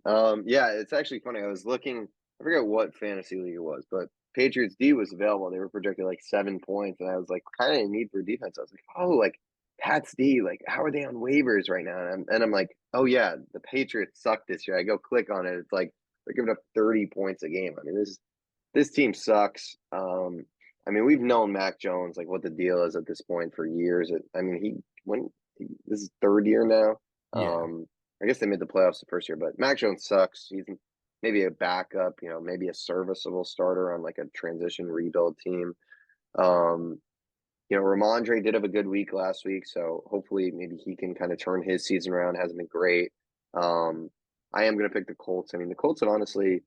Yeah, it's actually funny. I was looking, I forget what fantasy league it was, but Patriots D was available. They were projected like 7 points, and I was like kind of in need for defense. I was like, oh, like Pats D, like how are they on waivers right now? And I'm like, oh yeah, the Patriots suck this year. I go click on it. It's like they're giving up 30 points a game. I mean, this team sucks. I mean, we've known Mac Jones, like what the deal is at this point for years. I mean, this is third year now. Yeah. I guess they made the playoffs the first year, but Mac Jones sucks. He's maybe a backup, maybe a serviceable starter on like a transition rebuild team. Um, Ramondre did have a good week last week, so hopefully maybe he can kind of turn his season around. Hasn't been great. Um, I am going to pick the Colts. I mean, the Colts have honestly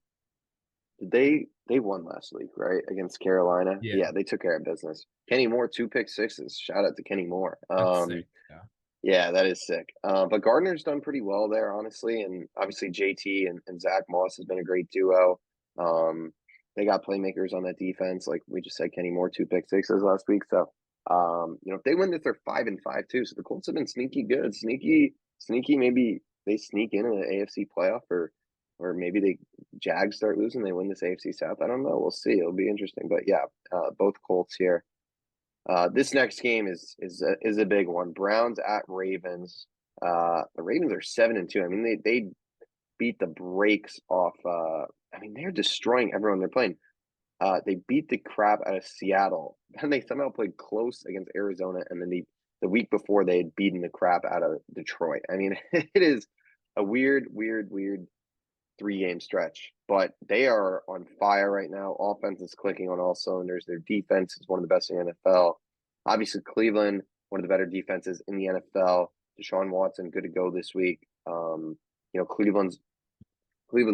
they won last week, right? Against Carolina. Yeah. Yeah, they took care of business. Kenny Moore, 2 pick sixes. Shout out to Kenny Moore. That's sick. Yeah. Yeah, that is sick. But Gardner's done pretty well there, honestly. And obviously JT and Zach Moss has been a great duo. Um, they got playmakers on that defense. Like we just said, Kenny Moore, 2 pick sixes last week. So if they win this, they're 5-5 too. So the Colts have been sneaky good. Sneaky, maybe they sneak in an AFC playoff or maybe they Jags start losing, they win this AFC South. I don't know. We'll see. It'll be interesting. But yeah, both Colts here. This next game is a big one. Browns at Ravens. The Ravens are 7-2. I mean, they beat the brakes off. I mean, they're destroying everyone they're playing. They beat the crap out of Seattle. Then they somehow played close against Arizona, and then the week before they had beaten the crap out of Detroit. I mean, it is a weird 3 game stretch, but they are on fire right now. Offense is clicking on all cylinders. Their defense is one of the best in the NFL. Obviously, Cleveland, one of the better defenses in the NFL. Deshaun Watson, good to go this week. Cleveland's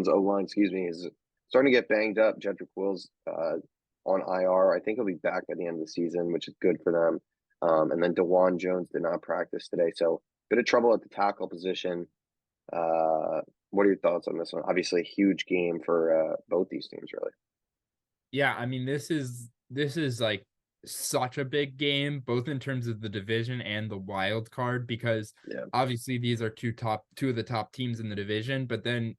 O line, excuse me, is starting to get banged up. Jedrick Wills on IR. I think he'll be back by the end of the season, which is good for them. And then DeJuan Jones did not practice today, so bit of trouble at the tackle position. What are your thoughts on this one? Obviously, a huge game for both these teams, really. Yeah, I mean this is like such a big game, both in terms of the division and the wild card, because Yeah, obviously these are two of the top teams in the division, but then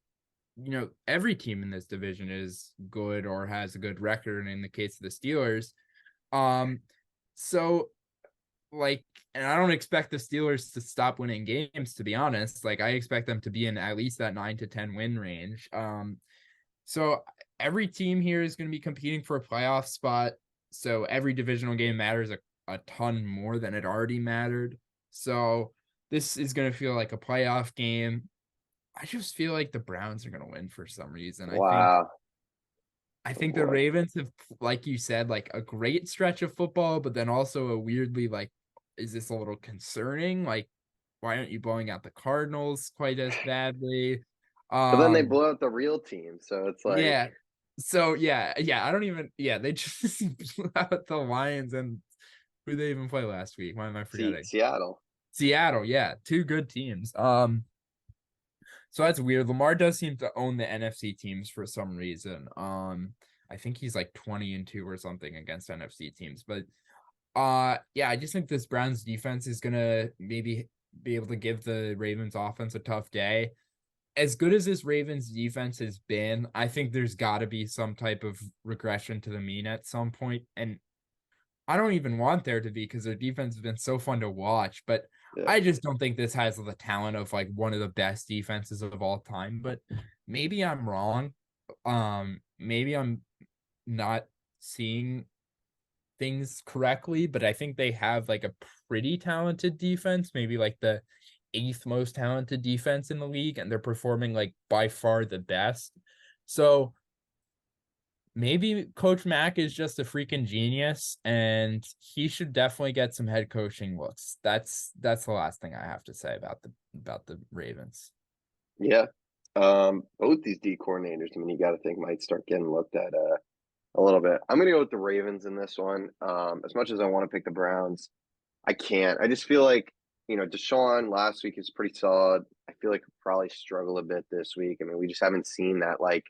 every team in this division is good or has a good record. And in the case of the Steelers, um, so like, and I don't expect the Steelers to stop winning games, to be honest. Like, I expect them to be in at least that 9 to 10 win range. So every team here is going to be competing for a playoff spot. So every divisional game matters a ton more than it already mattered. So this is going to feel like a playoff game. I just feel like the Browns are going to win for some reason. Wow. I Oh think the boy. Ravens have, like you said, like a great stretch of football, but then also a weirdly like, is this a little concerning? Like, why aren't you blowing out the Cardinals quite as badly? But then they Um, blew out the real team, so it's like yeah. So yeah, I don't even they just blew out the Lions and who they even play last week? Why am I forgetting? Seattle. Seattle, yeah, two good teams. So that's weird. Lamar does seem to own the NFC teams for some reason. I think he's like 20-2 or something against NFC teams. But yeah, I just think this Browns defense is gonna maybe be able to give the Ravens offense a tough day. As good as this Ravens defense has been, I think there's gotta be some type of regression to the mean at some point. And I don't even want there to be because their defense has been so fun to watch, but Yeah. I just don't think this has the talent of like one of the best defenses of all time. But maybe I'm wrong. Maybe I'm not seeing things correctly, but I think they have like a pretty talented defense, maybe like the eighth most talented defense in the league, and they're performing like by far the best. So maybe Coach Mack is just a freaking genius, and he should definitely get some head coaching looks. That's the last thing I have to say about the Ravens. Yeah. Both these D coordinators, I mean, you got to think might start getting looked at a little bit. I'm going to go with the Ravens in this one. As much as I want to pick the Browns, I can't. I just feel like, Deshaun last week is pretty solid. I feel like he'll probably struggle a bit this week. I mean, we just haven't seen that like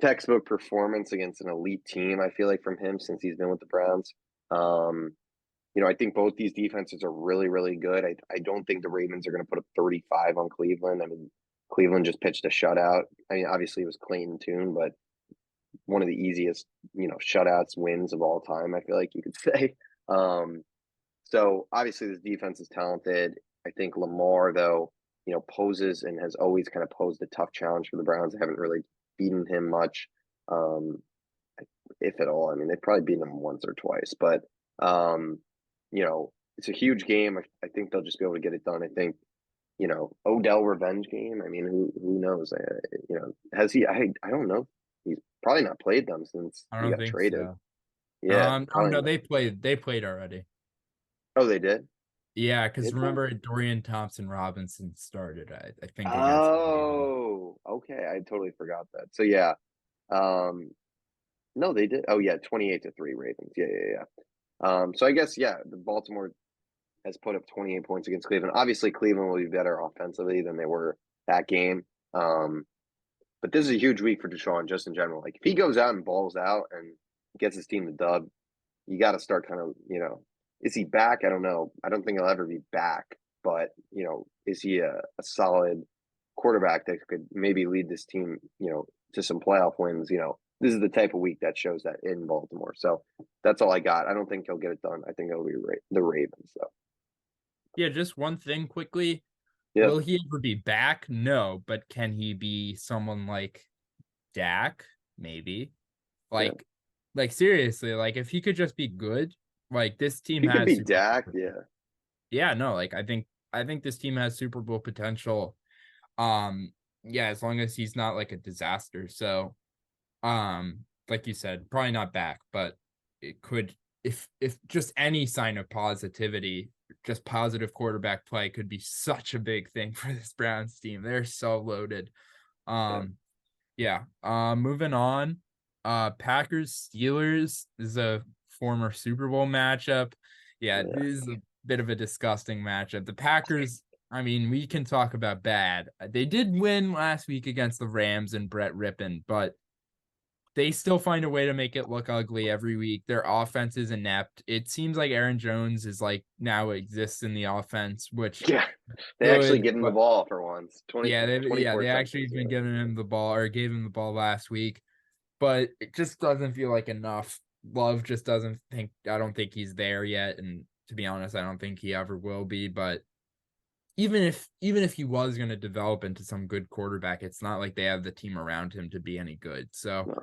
textbook performance against an elite team, I feel like, from him since he's been with the Browns. Um, I think both these defenses are really, really good. I don't think the Ravens are going to put up 35 on Cleveland. I mean, Cleveland just pitched a shutout. I mean, obviously it was Clayton Tune, but one of the easiest, shutouts wins of all time, I feel like you could say. Um, so obviously this defense is talented. I think Lamar, though, poses and has always kind of posed a tough challenge for the Browns. They haven't really beaten him much, um, if at all. I mean, they've probably beaten him once or twice, but um, it's a huge game. I think they'll just be able to get it done. I think, Odell revenge game. I mean, who knows? Has he? I don't know. He's probably not played them since I he don't got think traded. so. Yeah, Oh probably no, not. they played already. Oh, they did. Yeah, because Did they? remember Dorian Thompson Robinson started, I think against the Ravens. Oh, okay. I totally forgot that. So yeah, um, no, they did. Oh yeah, 28-3 Ravens. Yeah. So I guess yeah, the Baltimore has put up 28 points against Cleveland. Obviously, Cleveland will be better offensively than they were that game. Um, but this is a huge week for Deshaun just in general. Like if he goes out and balls out and gets his team the dub, you got to start kind of, is he back? I don't know. I don't think he'll ever be back, but is he a solid quarterback that could maybe lead this team, to some playoff wins? This is the type of week that shows that in Baltimore. So that's all I got. I don't think he'll get it done. I think it'll be the Ravens, though. Yeah, just one thing quickly. Yep. Will he ever be back? No, but can he be someone like Dak? Maybe. Yeah. Like, like seriously, like if he could just be good, like this team He could has be Super Bowl Dak. potential. Yeah. Yeah, no, like I think this team has Super Bowl potential. Um, yeah, as long as he's not like a disaster. So, like you said, probably not back, but it could if just any sign of positivity, just positive quarterback play could be such a big thing for this Browns team. They're so loaded. Yeah. Um, yeah. Moving on. Packers Steelers is a former Super Bowl matchup. Yeah, Yeah. this is a bit of a disgusting matchup. The Packers, I mean, we can talk about bad. They did win last week against the Rams and Brett Rippon, but they still find a way to make it look ugly every week. Their offense is inept. It seems like Aaron Jones is like now exists in the offense, which Yeah. They actually good, give him the but ball for once. yeah, 24 they actually touches. have been Yeah. giving him the ball or gave him the ball last week, but it just doesn't feel like enough. Love just doesn't think I don't think he's there yet, and to be honest, I don't think he ever will be. But even if he was going to develop into some good quarterback, it's not like they have the team around him to be any good. So No.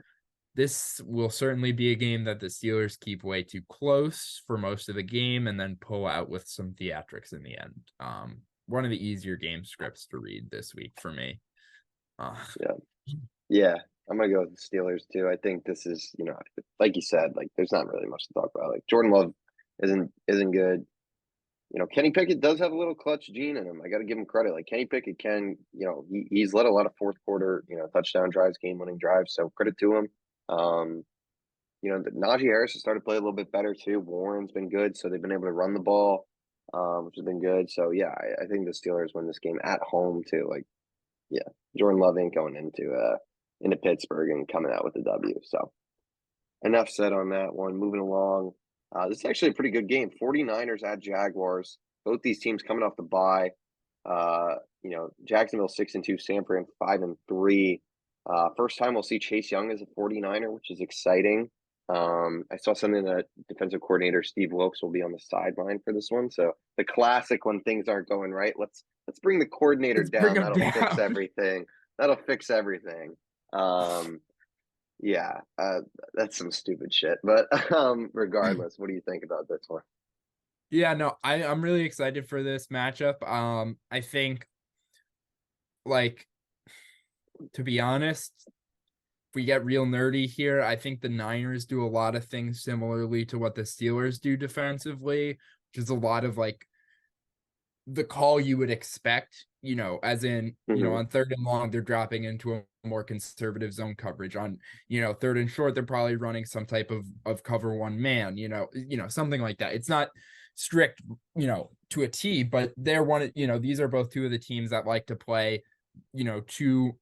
this will certainly be a game that the Steelers keep way too close for most of the game and then pull out with some theatrics in the end. one of the easier game scripts to read this week for me. Yeah. Yeah. I'm gonna go with the Steelers too. I think this is, like you said, like there's not really much to talk about. Like Jordan Love isn't good. Kenny Pickett does have a little clutch gene in him. I got to give him credit. Like Kenny Pickett can, he's led a lot of fourth quarter, touchdown drives, game winning drives. So credit to him. Um, Najee Harris has started to play a little bit better too. Warren's been good, so they've been able to run the ball, which has been good. So yeah, I think the Steelers win this game at home too. Like, yeah, Jordan Love ain't going into Pittsburgh and coming out with a W. So enough said on that one. Moving along. This is actually a pretty good game. 49ers at Jaguars. Both these teams coming off the bye. Jacksonville 6-2, San Fran 5-3. First time we'll see Chase Young as a 49er, which is exciting. I saw something that defensive coordinator Steve Wilkes will be on the sideline for this one. So the classic when things aren't going right, let's bring the coordinator Let's bring down. him That'll fix down. everything. That'll fix everything. Yeah, that's some stupid shit. But regardless, what do you think about this one? Yeah, no, I'm really excited for this matchup. I think, like, to be honest, if we get real nerdy here, I think the Niners do a lot of things similarly to what the Steelers do defensively, which is a lot of like the call you would expect, as in, Mm-hmm. on third and long, they're dropping into a more conservative zone coverage. On, third and short, they're probably running some type of cover one man, something like that. It's not strict, to a T, but they're these are both two of the teams that like to play, to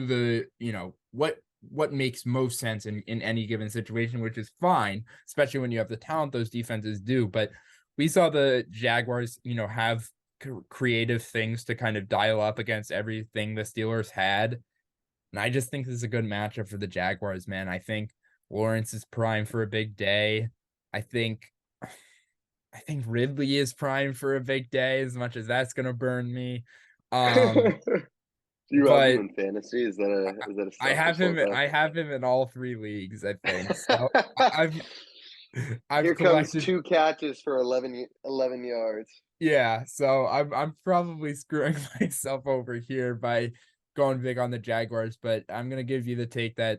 the, what makes most sense in any given situation, which is fine, especially when you have the talent those defenses do. But we saw the Jaguars, have creative things to kind of dial up against everything the Steelers had. And I just think this is a good matchup for the Jaguars, man. I think Lawrence is primed for a big day. I think Ridley is primed for a big day, as much as that's gonna burn me. Do you have him But in fantasy? Is that a selfish little thing? I have him in all three leagues, I think. So I've Here I've comes collected. 2 catches for 11 yards. Yeah, so I'm probably screwing myself over here by going big on the Jaguars, but I'm gonna give you the take that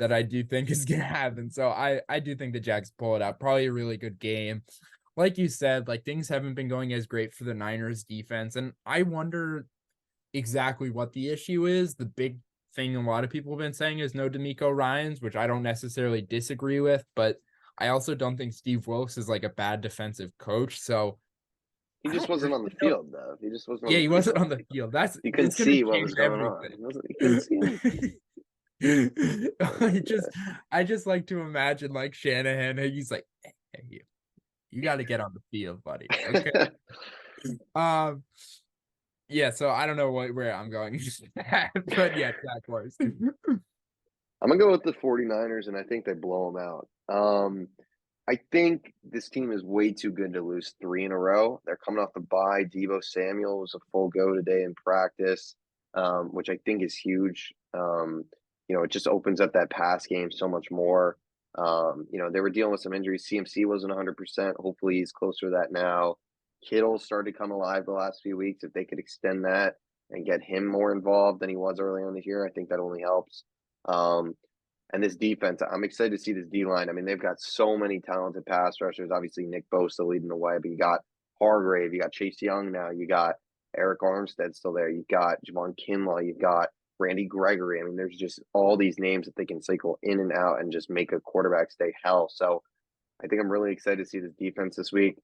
I do think is gonna happen. So I do think the Jags pull it out. Probably a really good game. Like you said, like things haven't been going as great for the Niners defense, and I wonder exactly what the issue is. The big thing a lot of people have been saying is no D'Amico Ryans, which I don't necessarily disagree with, but I also don't think Steve Wilkes is like a bad defensive coach. So He I just don't wasn't really on the know. field though. He just wasn't on Yeah, the he wasn't field. on the field. That's He couldn't it's gonna see what change was going on. everything. He couldn't see anything. Oh my god. I just like to imagine like Shanahan. He's like, hey, you got to get on the field, buddy. Okay. Um. Yeah. So I don't know where I'm going, but yeah, Jaguars. I'm gonna go with the 49ers, and I think they blow them out. I think this team is way too good to lose 3 in a row. They're coming off the bye. Deebo Samuel was a full go today in practice, which I think is huge. It just opens up that pass game so much more. They were dealing with some injuries. CMC wasn't 100%. Hopefully, he's closer to that now. Kittle started to come alive the last few weeks. If they could extend that and get him more involved than he was earlier in the year, I think that only helps. Um, and this defense, I'm excited to see this D line. I mean, they've got so many talented pass rushers. Obviously, Nick Bosa leading the way, but you got Hargrave, you got Chase Young now, you got Eric Armstead still there, you got Javon Kinlaw, you've got Randy Gregory. I mean, there's just all these names that they can cycle in and out and just make a quarterback stay hell. So I think I'm really excited to see this defense this week.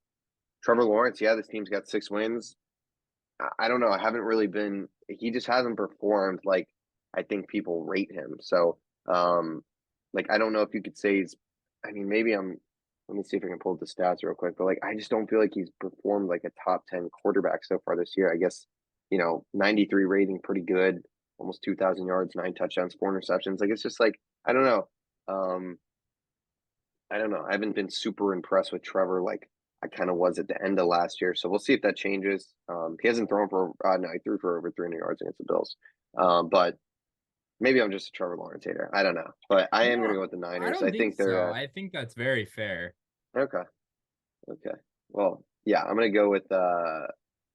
Trevor Lawrence, yeah, this team's got 6 wins. I don't know. I haven't really been. He just hasn't performed like I think people rate him. So, um, I don't know if you could say he's. I mean, maybe I'm. Let me see if I can pull up the stats real quick. But I just don't feel like he's performed like a top 10 quarterback so far this year. I guess 93 rating, pretty good. Almost 2,000 yards, 9 touchdowns, 4 interceptions. It's just I don't know. Um, I don't know. I haven't been super impressed with Trevor like I kind of was at the end of last year. So we'll see if that changes. He hasn't thrown for no, he threw for over 300 yards against the Bills. But maybe I'm just a Trevor Lawrence hater. I don't know. But I am going to No, go with the I Niners. don't I think think so. they're I think that's very fair. okay. Okay. Well, yeah, I'm going to go with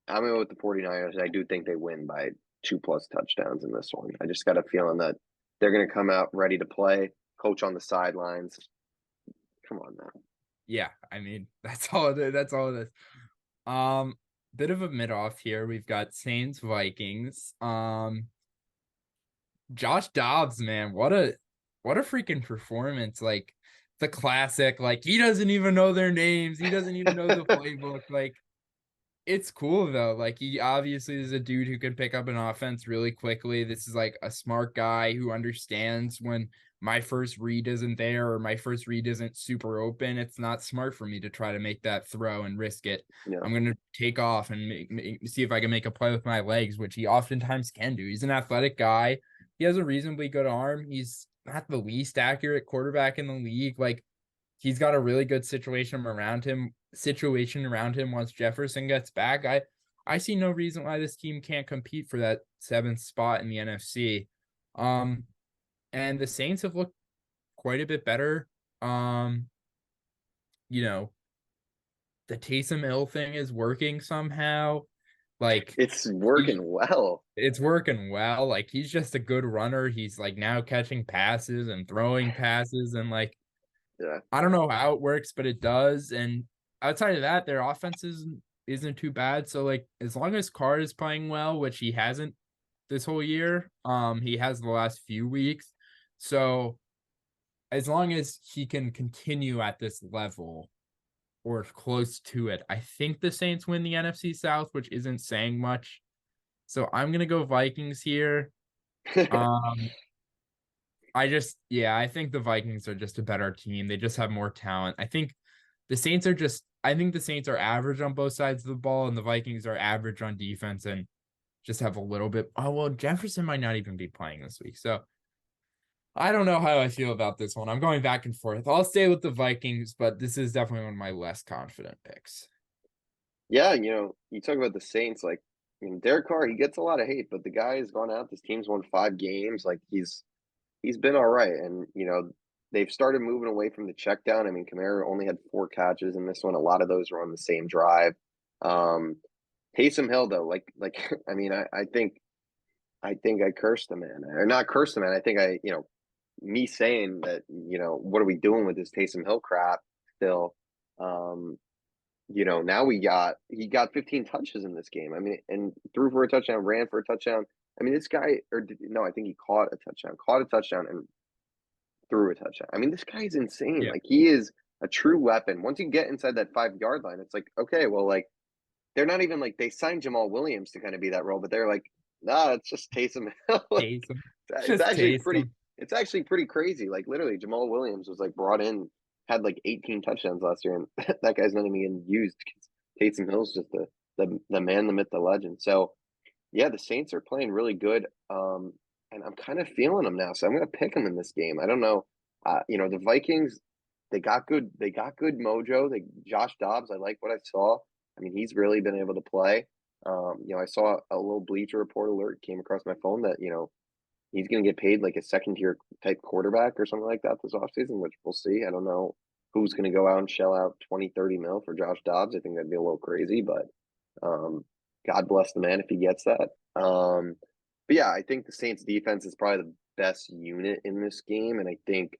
I'm going with the 49ers. I do think they win by 2+ touchdowns in this one. I just got a feeling that they're going to come out ready to play, coach on the sidelines. Come on now. Yeah, I mean, that's all it is. That's all it is. Um, Bit of a mid off here. We've got Saints Vikings. Josh Dobbs, man, what a freaking performance. Like the classic, like he doesn't even know their names, he doesn't even know the playbook. Like it's cool though. Like he obviously is a dude who can pick up an offense really quickly. This is like a smart guy who understands when my first read isn't there or my first read isn't super open. It's not smart for me to try to make that throw and risk it. Yeah. I'm going to take off and see if I can make a play with my legs, which he oftentimes can do. He's an athletic guy. He has a reasonably good arm. He's not the least accurate quarterback in the league. Like he's got a really good situation around him once Jefferson gets back. I see no reason why this team can't compete for that seventh spot in the NFC. And the Saints have looked quite a bit better. Um, you know, the Taysom Hill thing is working somehow. Like It's he working well. it's working well. Like he's just a good runner. He's like now catching passes and throwing passes and like Yeah. I don't know how it works, but it does. And outside of that, their offense isn't too bad. So like as long as Carr is playing well, which he hasn't this whole year, he has the last few weeks. So as long as he can continue at this level or close to it, I think the Saints win the NFC South, which isn't saying much. So I'm gonna go Vikings here. Um, I think the Vikings are just a better team. They just have more talent. I think the Saints are average on both sides of the ball, and the Vikings are average on defense and just have a little bit. Oh, well, Jefferson might not even be playing this week. So I don't know how I feel about this one. I'm going back and forth. I'll stay with the Vikings, but this is definitely one of my less confident picks. Yeah, you talk about the Saints, like, Derek Carr, he gets a lot of hate, but the guy has gone out. This team's won 5 games. Like he's been all right, and they've started moving away from the check down. I mean, Kamara only had 4 catches in this one. A lot of those were on the same drive. Um, Taysom Hill, though, like I mean, I think I cursed the man, or not cursed the man. I think me saying that, what are we doing with this Taysom Hill crap still? Um, now he got 15 touches in this game. I mean, and threw for a touchdown, ran for a touchdown. I mean, this guy, no, I think he caught a touchdown and threw a touchdown. I mean, this guy's insane. Yeah. Like he is a true weapon. Once you get inside that 5 yard line, it's like, okay, well, like they're not even like they signed Jamal Williams to kind of be that role, but they're like, nah, it's just Taysom Hill. Taysom. It's Just actually Taysom. pretty crazy. Like literally, Jamal Williams was like brought in, had like 18 touchdowns last year, and that guy's not even getting used. Taysom Hill's just the man, the myth, the legend. So yeah, the Saints are playing really good, and I'm kind of feeling them now. So I'm going to pick them in this game. I don't know, the Vikings. They got good mojo. Josh Dobbs. I like what I saw. I mean, he's really been able to play. I saw a little Bleacher Report alert came across my phone that he's going to get paid like a second tier type quarterback or something like that this offseason, which we'll see. I don't know who's going to go out and shell out 20, 30 mil for Josh Dobbs. I think that'd be a little crazy, but um, God bless the man if he gets that. But yeah, I think the Saints defense is probably the best unit in this game. And I think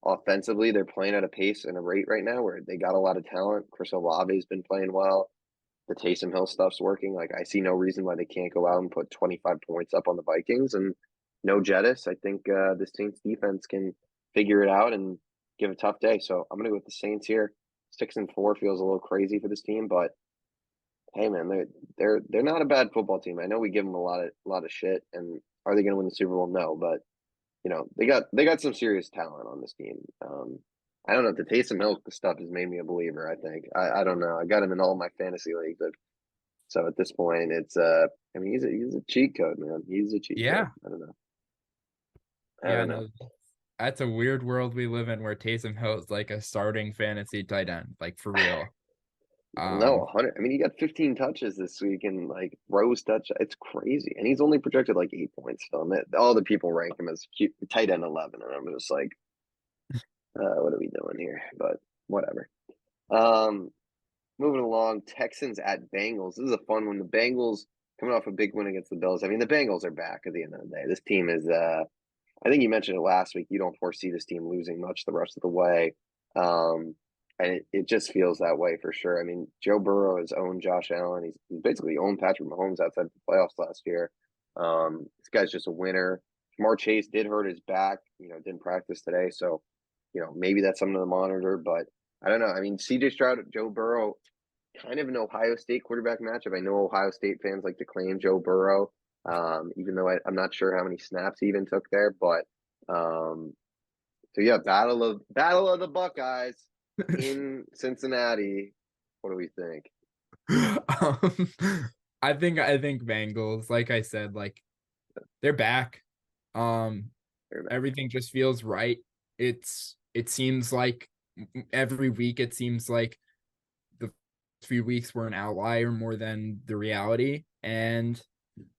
offensively, they're playing at a pace and a rate right now where they got a lot of talent. Chris Olave's been playing well. The Taysom Hill stuff's working. Like I see no reason why they can't go out and put 25 points up on the Vikings and no Jettis. I think the Saints defense can figure it out and give a tough day. So I'm gonna go with the Saints here. 6-4 feels a little crazy for this team, but hey man, they're not a bad football team. I know we give them a lot of shit, and are they gonna win the Super Bowl? No, but they got some serious talent on this team. I don't know. The Taysom Hill stuff has made me a believer. I think I don't know. I got him in all my fantasy leagues. So at this point, it's I mean, he's a cheat code, man. He's a cheat code. Yeah. I don't know. I Yeah, don't know. no, that's a weird world we live in where Taysom Hill is like a starting fantasy tight end, like for real. No, Um, 100. I mean, he got 15 touches this week and like Rose touch. It's crazy, and he's only projected like 8 points. Still, and all the people rank him as tight end 11, and I'm just like, what are we doing here? But whatever. Um, moving along, Texans at Bengals. This is a fun one. The Bengals coming off a big win against the Bills. I mean, the Bengals are back at the end of the day. This team is I think you mentioned it last week. You don't foresee this team losing much the rest of the way. Um, and it just feels that way for sure. I mean, Joe Burrow has owned Josh Allen. He's basically owned Patrick Mahomes outside the playoffs last year. This guy's just a winner. Jamar Chase did hurt his back, didn't practice today. So, maybe that's something to monitor. But I don't know. I mean, CJ Stroud, Joe Burrow, kind of an Ohio State quarterback matchup. I know Ohio State fans like to claim Joe Burrow, even though I'm not sure how many snaps he even took there. But so yeah, battle of the Buckeyes in Cincinnati. What do we think? I think Bengals, like I said, like they're back. Everything just feels right. It seems like every week it seems like the few weeks were an outlier more than the reality. And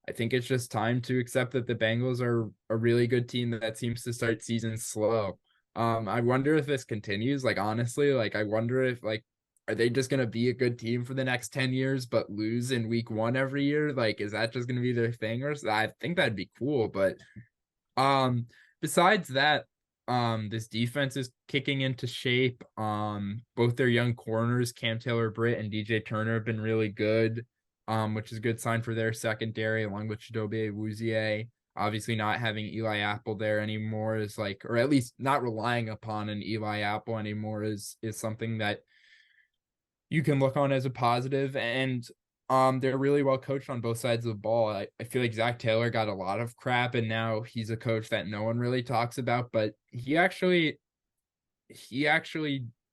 I think it's just time to accept that the Bengals are a really good team that seems to start seasons slow. I wonder if this continues. Like honestly, like I wonder if like are they just gonna be a good team for the next 10 years but lose in week one every year? Like, is that just gonna be their thing? Or I think that'd be cool, but um besides that, this defense is kicking into shape. Both their young corners, Cam Taylor-Britt and DJ Turner, have been really good, which is a good sign for their secondary, along with Chidobe Awuzie. Obviously, not having Eli Apple there anymore is like, or at least not relying upon an Eli Apple anymore is something that you can look on as a positive. And they're really well coached on both sides of the ball. I feel like Zach Taylor got a lot of crap, and now he's a coach that no one really talks about, but he actually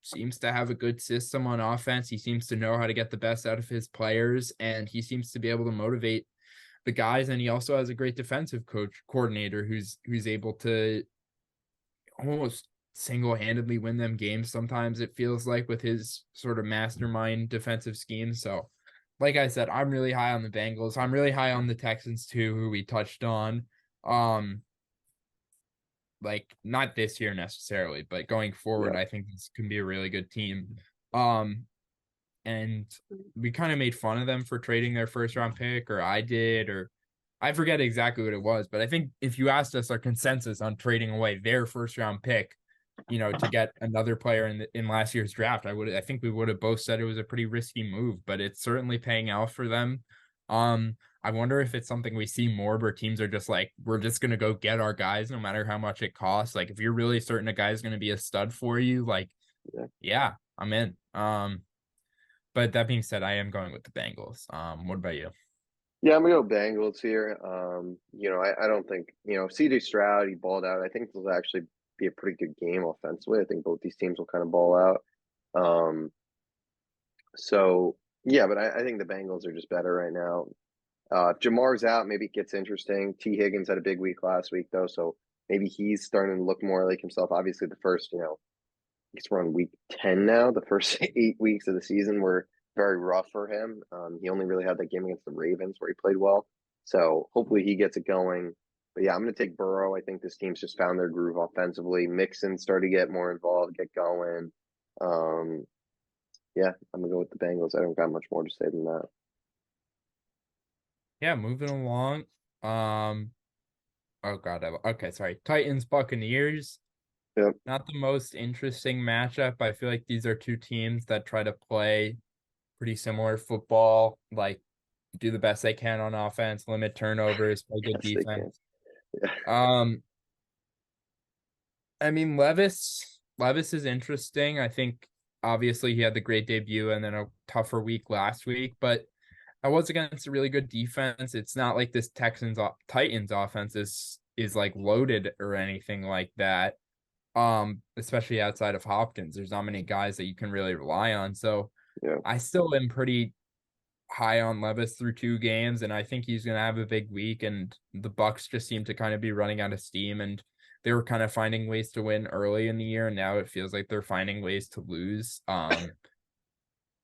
seems to have a good system on offense. He seems to know how to get the best out of his players, and he seems to be able to motivate the guys. And he also has a great defensive coordinator who's able to almost single-handedly win them games. Sometimes it feels like with his sort of mastermind defensive scheme. So like I said, I'm really high on the Bengals. I'm really high on the Texans too, who we touched on. Like not this year necessarily, but going forward, Yeah, I think this can be a really good team. And we kind of made fun of them for trading their first round pick, or I did, or I forget exactly what it was, but I think if you asked us our consensus on trading away their first round pick, to get another player in last year's draft, I think we would have both said it was a pretty risky move, but it's certainly paying out for them. I wonder if it's something we see more where teams are just like, we're just gonna go get our guys no matter how much it costs. Like if you're really certain a guy's gonna be a stud for you, like yeah. yeah, I'm in. But that being said, I am going with the Bengals. What about you? Yeah, I'm gonna go Bengals here. I don't think, CJ Stroud, he balled out. I think this will actually be a pretty good game offensively. I think both these teams will kind of ball out. Um, so yeah, but I think the Bengals are just better right now. If Jamar's out, maybe it gets interesting. T. Higgins had a big week last week though, so maybe he's starting to look more like himself. Obviously, the first, I guess we're on week 10 now. The first 8 weeks of the season were very rough for him. He only really had that game against the Ravens where he played well. So hopefully he gets it going. But yeah, I'm going to take Burrow. I think this team's just found their groove offensively. Mixon started to get more involved, get going. Um, yeah, I'm going to go with the Bengals. I don't got much more to say than that. Yeah, moving along. Oh god, okay, sorry. Titans Buccaneers. Yep. Not the most interesting matchup. I feel like these are two teams that try to play pretty similar football, like do the best they can on offense, limit turnovers, play good Yes, they can. defense. Yeah. Um, I mean Levis is interesting. I think obviously he had the great debut and then a tougher week last week, but I was against a really good defense. It's not like this Titans offense is like loaded or anything like that. Especially outside of Hopkins, there's not many guys that you can really rely on. So Yeah. I still am pretty high on Levis through 2 games, and I think he's gonna have a big week. And the Bucks just seem to kind of be running out of steam, and they were kind of finding ways to win early in the year, and now it feels like they're finding ways to lose.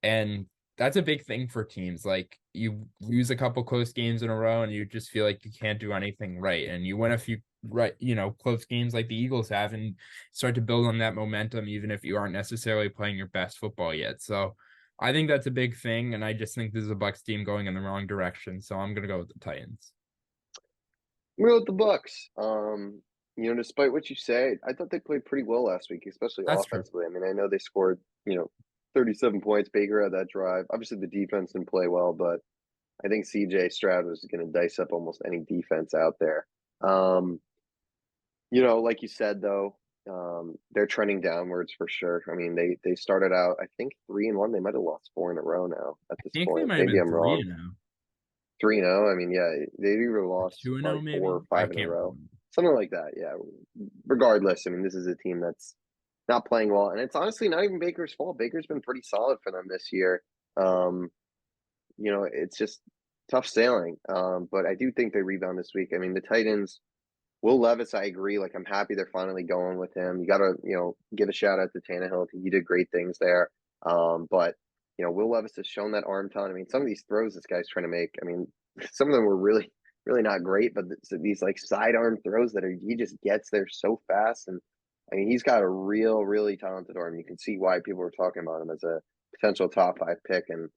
And that's a big thing for teams. Like you lose a couple close games in a row and you just feel like you can't do anything right. And you win a few right, close games like the Eagles have and start to build on that momentum, even if you aren't necessarily playing your best football yet. So I think that's a big thing, and I just think this is a Bucks team going in the wrong direction. So I'm gonna go with the Titans. I'm going with the Bucks. Despite what you say, I thought they played pretty well last week, especially That's true. offensively. I mean, I know they scored, 37 points. Baker had that drive. Obviously, the defense didn't play well, but I think CJ Stroud was going to dice up almost any defense out there. Um, like you said though, they're trending downwards for sure. I mean, they started out I think 3-1. They might have lost four in a row now at I this think they point. might have Maybe been I'm wrong. 3-0 3-0. I mean, yeah, they've either or lost 2-0 like four maybe. or I five in a can't row, remember. something like that. Yeah. Regardless, I mean, this is a team that's not playing well, and it's honestly not even Baker's fault. Baker's been pretty solid for them this year. Um, it's just tough sailing. But I do think they rebound this week. I mean, the Titans. Will Levis, I agree. Like, I'm happy they're finally going with him. You got to, give a shout out to Tannehill. He did great things there. But, Will Levis has shown that arm talent. I mean, some of these throws this guy's trying to make, I mean, some of them were really, really not great, but these like sidearm throws he just gets there so fast. And I mean, he's got a really talented arm. You can see why people were talking about him as a potential top five pick. And,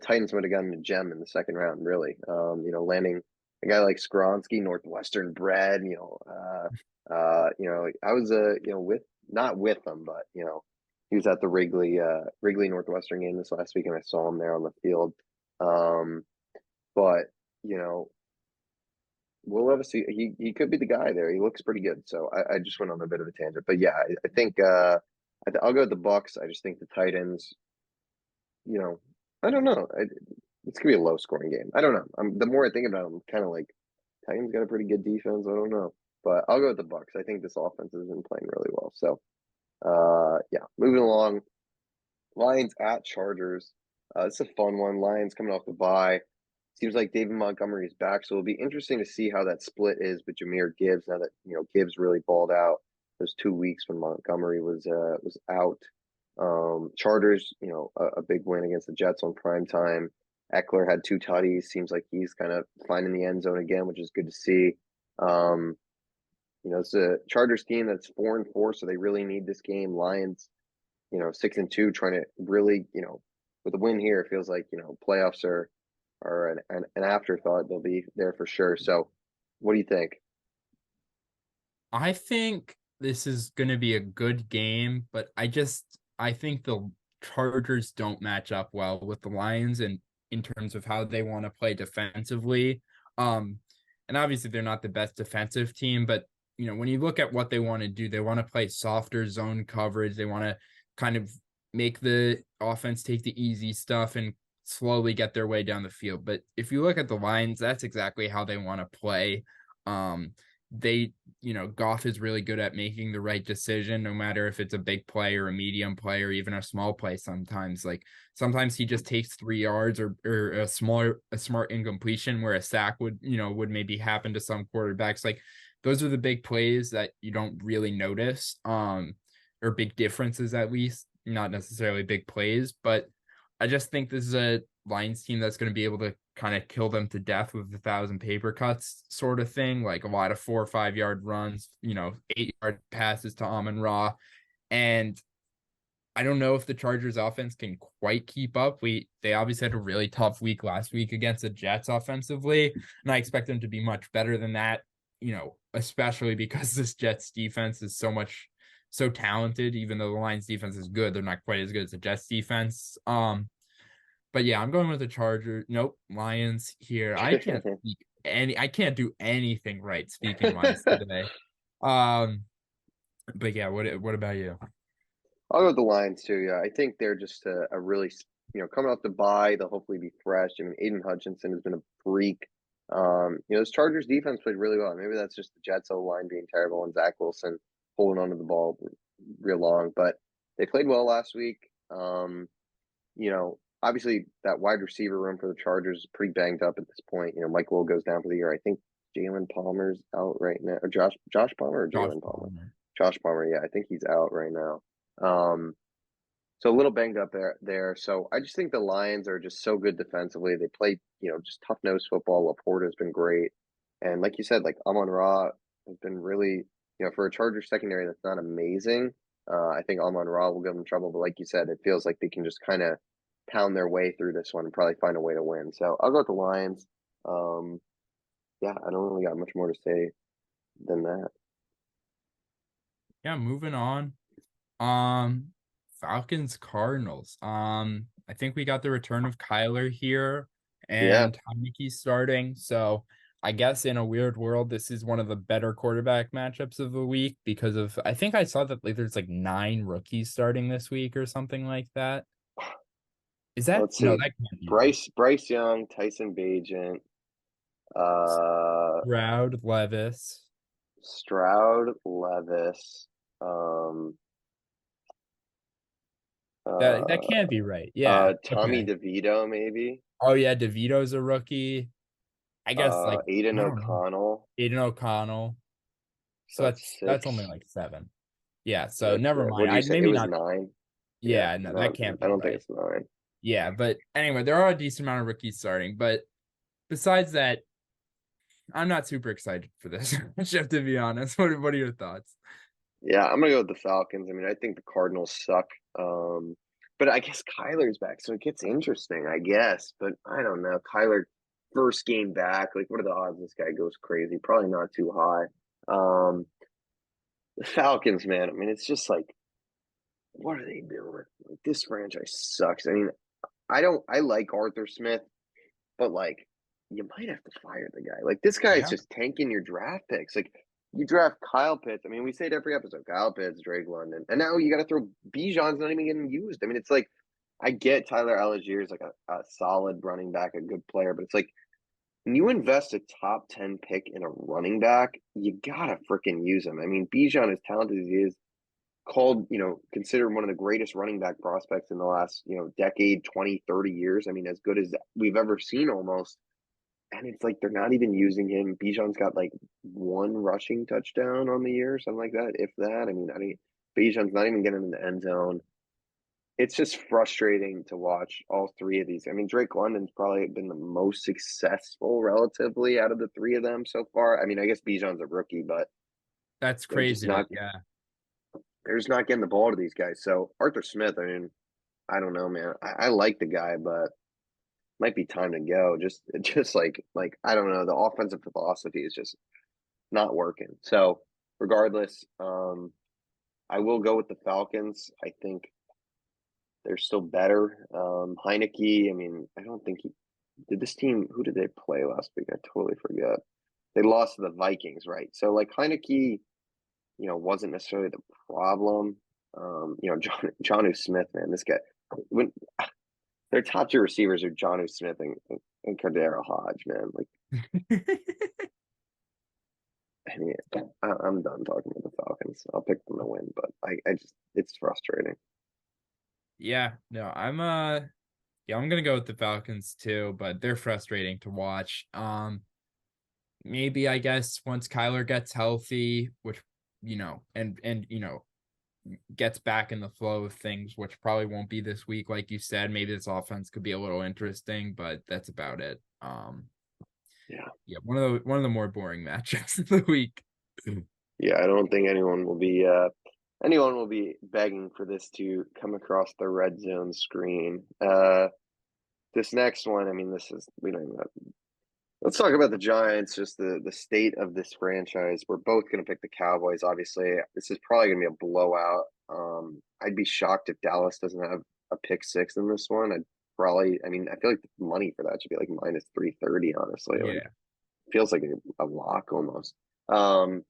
Titans would have gotten a gem in the second round, really. Landing a guy like Skronsky, Northwestern bred, I was with not with him, but he was at the Wrigley Northwestern game this last week, and I saw him there on the field. Um, but you know, we'll obviously he could be the guy there. He looks pretty good. So I just went on a bit of a tangent, but yeah, I think I'll go with the Bucks. I just think the Titans. You know, I don't know. It's gonna be a low scoring game. I don't know. The more I think about it, I'm kind of like Titans got a pretty good defense. I don't know, but I'll go with the Bucks. I think this offense has been playing really well. So, yeah, moving along. Lions at Chargers. It's a fun one. Lions coming off the bye. Seems like David Montgomery is back, so it'll be interesting to see how that split is with Jahmyr Gibbs. Now that Gibbs really balled out those 2 weeks when Montgomery was out. Chargers, a big win against the Jets on prime time. Eckler had two tutties. Seems like he's kind of finding the end zone again, which is good to see. Um, it's a Chargers team that's 4-4, so they really need this game. Lions, 6-2, trying to really, with a win here, it feels like playoffs are an afterthought. They'll be there for sure. So, what do you think? I think this is going to be a good game, but I think the Chargers don't match up well with the Lions in terms of how they want to play defensively. Um, and obviously they're not the best defensive team, but when you look at what they want to do, they want to play softer zone coverage. They want to kind of make the offense take the easy stuff and slowly get their way down the field. But if you look at the Lions, that's exactly how they want to play. They Goff is really good at making the right decision, no matter if it's a big play or a medium play or even a small play. Sometimes he just takes 3 yards or a smart incompletion where a sack would maybe happen to some quarterbacks. Like, those are the big plays that you don't really notice, or big differences, at least, not necessarily big plays. But I just think this is a Lions team that's going to be able to kind of kill them to death with 1,000 paper cuts sort of thing, like a lot of 4 or 5 yard runs, 8 yard passes to Amon Ra. And I don't know if the Chargers offense can quite keep up. They obviously had a really tough week last week against the Jets offensively, and I expect them to be much better than that, especially because this Jets defense is so talented. Even though the Lions defense is good, they're not quite as good as the Jets defense. But yeah, I'm going with the Chargers. Nope, Lions here. I can't do anything right speaking wise today. Um, but yeah, what about you? I'll go with the Lions too. Yeah, I think they're just a really, coming off the bye, they'll hopefully be fresh. I mean, Aiden Hutchinson has been a freak. This Chargers defense played really well. Maybe that's just the Jets O line being terrible and Zach Wilson holding onto the ball real long, but they played well last week. Obviously that wide receiver room for the Chargers is pretty banged up at this point. Mike Will goes down for the year. I think Jalen Palmer's out right now, or Josh Palmer or Josh Jalen Palmer. Palmer. Josh Palmer, yeah, I think he's out right now. So a little banged up there. So I just think the Lions are just so good defensively. They play, just tough nosed football. Laporta has been great, and like you said, like Amon Ra has been really, for a Chargers secondary that's not amazing. I think Amon Ra will give them trouble, but like you said, it feels like they can just kind of pound their way through this one and probably find a way to win. So I'll go with the Lions. Yeah, I don't really got much more to say than that. Yeah, moving on. Falcons Cardinals. I think we got the return of Kyler here Yeah. and Heinicke's starting. So I guess in a weird world, this is one of the better quarterback matchups of the week because of I think I saw that like there's like 9 rookies starting this week or something like that. Is that Let's no, see. that can't be right. Bryce Young, Tyson Bagent, uh, Stroud, Levis. Stroud, Levis, um, That uh, can't be right. Yeah. Tommy Okay. DeVito, maybe. Oh yeah, DeVito's a rookie. I guess like Aiden I don't know. O'Connell. Aiden O'Connell. So So that's only that's 6. like 7. Yeah, so That's never what mind. do you I say? It maybe was not. 9. Yeah, Yeah, no, that no, can't I be don't think right. it's 9. Yeah, but anyway, there are a decent amount of rookies starting. But besides that, I'm not super excited for this matchup, to be honest. What are your thoughts? Yeah, I'm gonna go with the Falcons. I mean, I think the Cardinals suck. But I guess Kyler's back, so it gets interesting, I guess. But I don't know. Kyler first game back, like what are the odds this guy goes crazy? Probably not too high. Um, the Falcons, man. I mean, it's just like, what are they doing? Like, this franchise sucks. I mean, I like Arthur Smith, but like you might have to fire the guy. Like this guy is Yeah, just tanking your draft picks. Like you draft Kyle Pitts. I mean, we say it every episode. Kyle Pitts, Drake London, and now you got to throw Bijan's not even getting used. I mean, it's like I get Tyler Algier is like a solid running back, a good player, but it's like when you invest a top 10 pick in a running back, you gotta freaking use him. I mean, Bijan, as talented as he is, called, considered one of the greatest running back prospects in the last, decade, 20, 30 years. I mean, as good as we've ever seen almost. And it's like they're not even using him. Bijan's got like one rushing touchdown on the year, something like that, if that. I mean, Bijan's not even getting in the end zone. It's just frustrating to watch all three of these. I mean, Drake London's probably been the most successful relatively out of the three of them so far. I mean, I guess Bijan's a rookie, but that's they're just crazy. not Yeah, they're just not getting the ball to these guys. So Arthur Smith, I mean, I don't know, man. I like the guy, but might be time to go. Just like I don't know. The offensive philosophy is just not working. So regardless, I will go with the Falcons. I think they're still better. Heineke, I mean, I don't think he did this team. Who did they play last week? I totally forget. They lost to the Vikings, right? So like Heineke, wasn't necessarily the problem. John Smith, man, this guy when their top two receivers are John Smith and Cordero Hodge, man. Like, I mean, I'm done talking about the Falcons. I'll pick them to win, but I just it's frustrating. yeah. No, I'm gonna go with the Falcons too, but they're frustrating to watch. Maybe I guess once Kyler gets healthy, which and gets back in the flow of things, which probably won't be this week, like you said. Maybe this offense could be a little interesting, but that's about it. Yeah, Yeah, one of the more boring matchups of the week. yeah. I don't think anyone will be begging for this to come across the red zone screen. This next one, I mean, this is we don't even. Let's talk about the Giants. Just the state of this franchise. We're both going to pick the Cowboys. Obviously, this is probably going to be a blowout. I'd be shocked if Dallas doesn't have a pick six in this one. I'd probably. I mean, I feel like the money for that should be like minus 330. Honestly, like Yeah. feels like a lock almost. Um,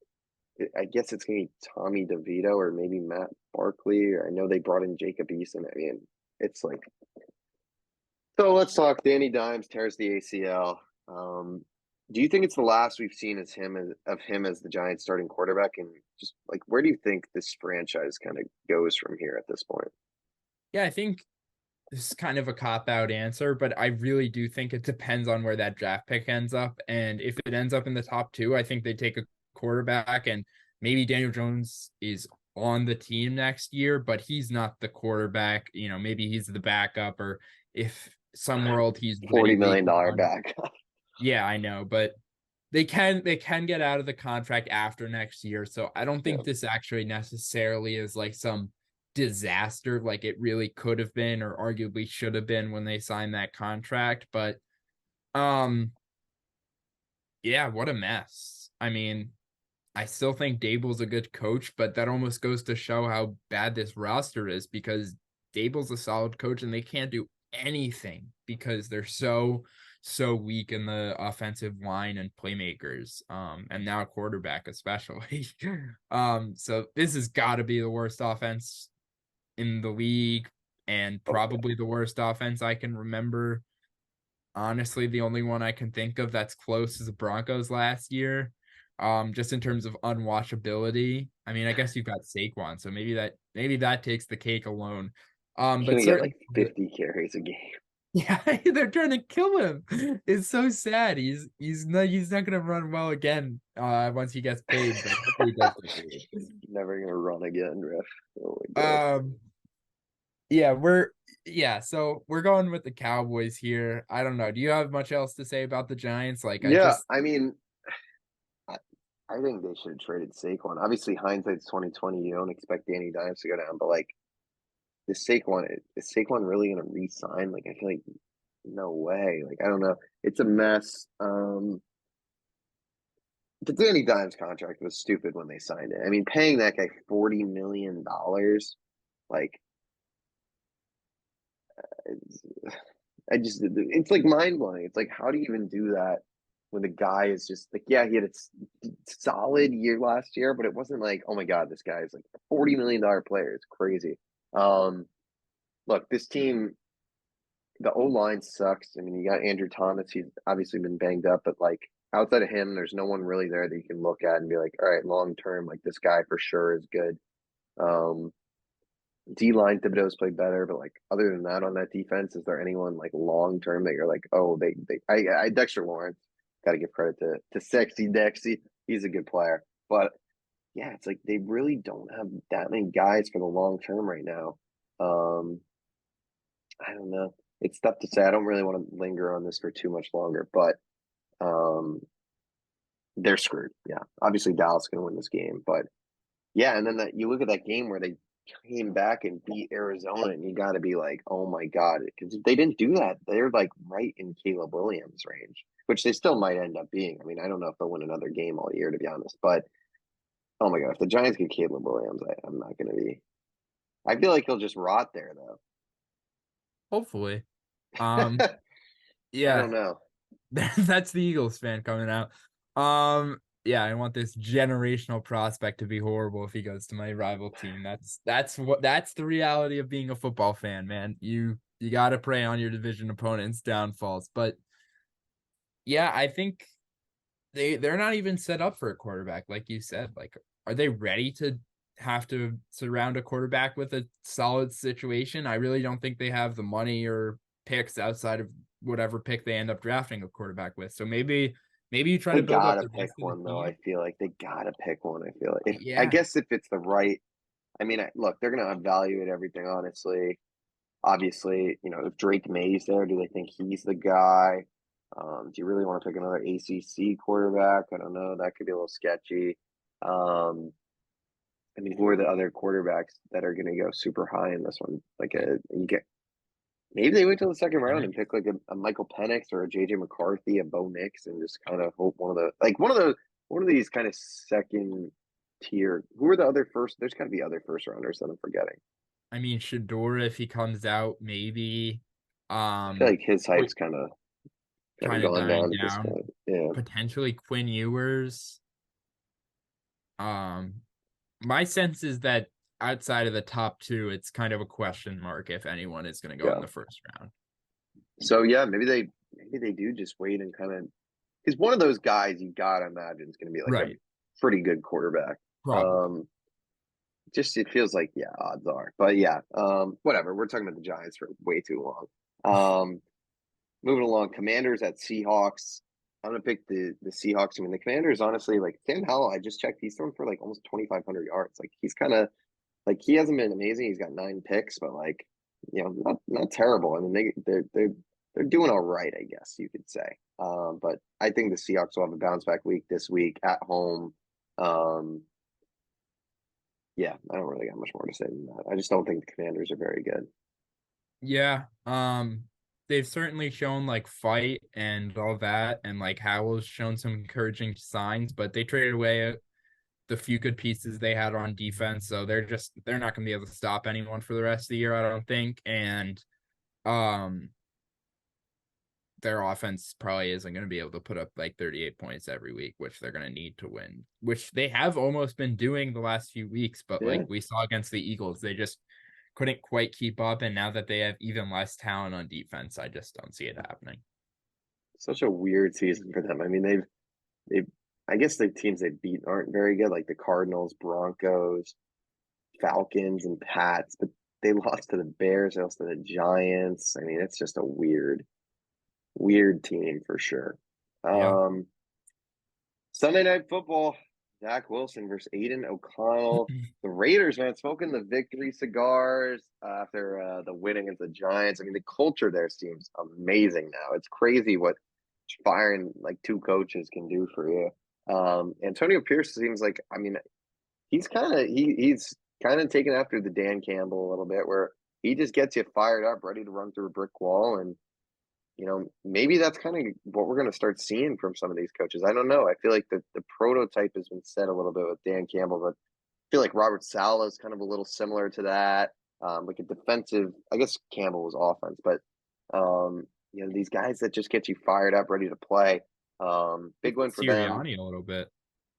I guess it's going to be Tommy DeVito or maybe Matt Barkley. Or I know they brought in Jacob Eason. I mean, it's like so. Let's talk. Danny Dimes tears the ACL. Do you think it's the last we've seen of him as the Giants starting quarterback? And just like, where do you think this franchise kind of goes from here at this point? Yeah, I think this is kind of a cop out answer, but I really do think it depends on where that draft pick ends up. And if it ends up in the top 2, I think they take a quarterback, and maybe Daniel Jones is on the team next year, but he's not the quarterback. Maybe he's the backup, or if some world he's $40 winning week million one. back. Yeah, I know, but they can get out of the contract after next year. So I don't Yeah. think this actually necessarily is like some disaster like it really could have been or arguably should have been when they signed that contract. But yeah, what a mess. I mean, I still think Dable's a good coach, but that almost goes to show how bad this roster is because Dable's a solid coach and they can't do anything because they're so weak in the offensive line and playmakers. And now quarterback especially. So this has got to be the worst offense in the league and Oh, probably the worst offense I can remember. Honestly, the only one I can think of that's close is the Broncos last year. Just in terms of unwatchability. I mean, I guess you've got Saquon, so maybe that takes the cake alone. he's But gonna get certainly like 50 carries a game. yeah, they're trying to kill him. It's so sad. He's not gonna run well again once he gets paid, but hopefully he does get paid. Never gonna run again, Griff. Oh my god. Um yeah, so we're going with the Cowboys here. I don't know. Do you have much else to say about the Giants? Like I Yeah, just I mean, I, I think they should have traded Saquon. Obviously, hindsight's 2020. You don't expect Danny Dimes to go down, but like is Saquon really gonna re-sign? Like, I feel like no way. Like, I don't know. It's a mess. The Danny Dimes contract was stupid when they signed it. I mean, paying that guy $40 million, like, it's, it's like mind blowing. It's like, how do you even do that when the guy is just like, yeah, he had a solid year last year, but it wasn't like, oh my God, this guy is like a $40 million player. It's crazy. Um, Look, this team, the O line sucks. I mean, you got Andrew Thomas. He's obviously been banged up, but like outside of him, there's no one really there that you can look at and be like, all right, long term, like this guy for sure is good. Um, D line Thibodeau's played better, but like other than that on that defense, is there anyone like long term that you're like, oh, I Dexter Lawrence, got to give credit to Sexy Dexy. He's a good player, but yeah, it's like they really don't have that many guys for the long term right now. Um, I don't know. It's tough to say. I don't really want to linger on this for too much longer, but um, they're screwed. Yeah, obviously Dallas is going to win this game, but yeah, and then you look at that game where they came back and beat Arizona, and you got to be like, oh my god, because if they didn't do that, they're like right in Caleb Williams' range, which they still might end up being. I mean, I don't know if they'll win another game all year, to be honest, but oh my god, if the Giants get Caleb Williams, I'm not going to be. I feel like he'll just rot there, though. hopefully. Um I yeah, don't know. that's the Eagles fan coming out. Yeah, I want this generational prospect to be horrible if he goes to my rival team. That's the reality of being a football fan, man. You got to prey on your division opponents' downfalls. But yeah, I think they're not even set up for a quarterback, like you said. Like, are they ready to have to surround a quarterback with a solid situation? I really don't think they have the money or picks outside of whatever pick they end up drafting a quarterback with. So maybe you try They to build up gotta the pick rest of the one though. I team. feel like they gotta pick one. I feel like if I Yeah. guess if it's the right. I mean, look, they're gonna evaluate everything honestly. Obviously, if Drake May's there, do they think he's the guy? Do you really want to pick another ACC quarterback? I don't know. That could be a little sketchy. Um, I mean, who are the other quarterbacks that are going to go super high in this one? Like you get maybe they wait till the second round and pick like a Michael Penix or a JJ McCarthy, a Bo Nix, and just kind of hope one of these kind of second tier. Who are the other first? There's got to be other first rounders that I'm forgetting. I mean, Shador, if he comes out, maybe I feel like his Qu- hype's kind of kind of gone dying down at this down. point. Yeah, Potentially Quinn Ewers. Um, my sense is that outside of the top two, it's kind of a question mark if anyone is going to go in yeah. the first round. So yeah, maybe they do just wait and kind of because one of those guys you gotta imagine is going to be like a Right. pretty good quarterback. Probably. Um, just it feels like yeah, odds are, but yeah, whatever. We're talking about the Giants for way too long. Um, Moving along, Commanders at Seahawks. I'm gonna pick the Seahawks. I mean, the Commanders honestly like Sam Howell. I just checked; he's thrown for like almost 2,500 yards. Like he's kind of like he hasn't been amazing. He's got 9 picks, but like not terrible. I mean, they're doing all right, I guess you could say. But I think the Seahawks will have a bounce back week this week at home. Um, Yeah, I don't really got much more to say than that. I just don't think the Commanders are very good. Yeah, they've certainly shown like fight and all that, and like Howell's shown some encouraging signs, but they traded away the few good pieces they had on defense, so they're not going to be able to stop anyone for the rest of the year, I don't think. And um, their offense probably isn't going to be able to put up like 38 points every week, which they're going to need to win, which they have almost been doing the last few weeks. But like Yeah, we saw against the Eagles, they just couldn't quite keep up. And now that they have even less talent on defense, I just don't see it happening. such a weird season for them. I mean, they've I guess the teams they beat aren't very good, like the Cardinals, Broncos, Falcons, and Pats, but they lost to the Bears, they lost to the Giants. I mean, it's just a weird team for sure. Yeah. Um, Sunday Night Football, Zach Wilson versus Aiden O'Connell. The Raiders, man, smoking the victory cigars after the win against the Giants. I mean, the culture there seems amazing now. It's crazy what firing like two coaches can do for you. Antonio Pierce seems like, I mean, he's kind of taken after the Dan Campbell a little bit, where he just gets you fired up, ready to run through a brick wall, and maybe that's kind of what we're going to start seeing from some of these coaches. I don't know. I feel like the prototype has been set a little bit with Dan Campbell, but I feel like Robert Saleh is kind of a little similar to that. Like a defensive, I guess Campbell was offense, but these guys that just get you fired up, ready to play. Big Even win for them. Sirianni a little bit.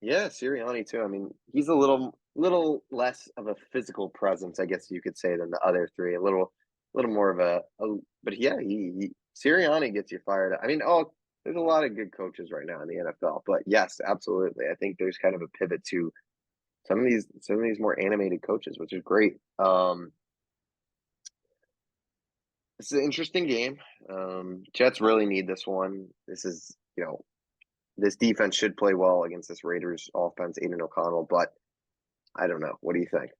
Yeah, Sirianni too. I mean, he's a little less of a physical presence, I guess you could say, than the other three. A little more of but yeah, he Sirianni gets you fired up. I mean, there's a lot of good coaches right now in the NFL, but yes, absolutely. I think there's kind of a pivot to some of these more animated coaches, which is great. It's an interesting game. Jets really need this one. This defense should play well against this Raiders offense, Aiden O'Connell, but I don't know. What do you think?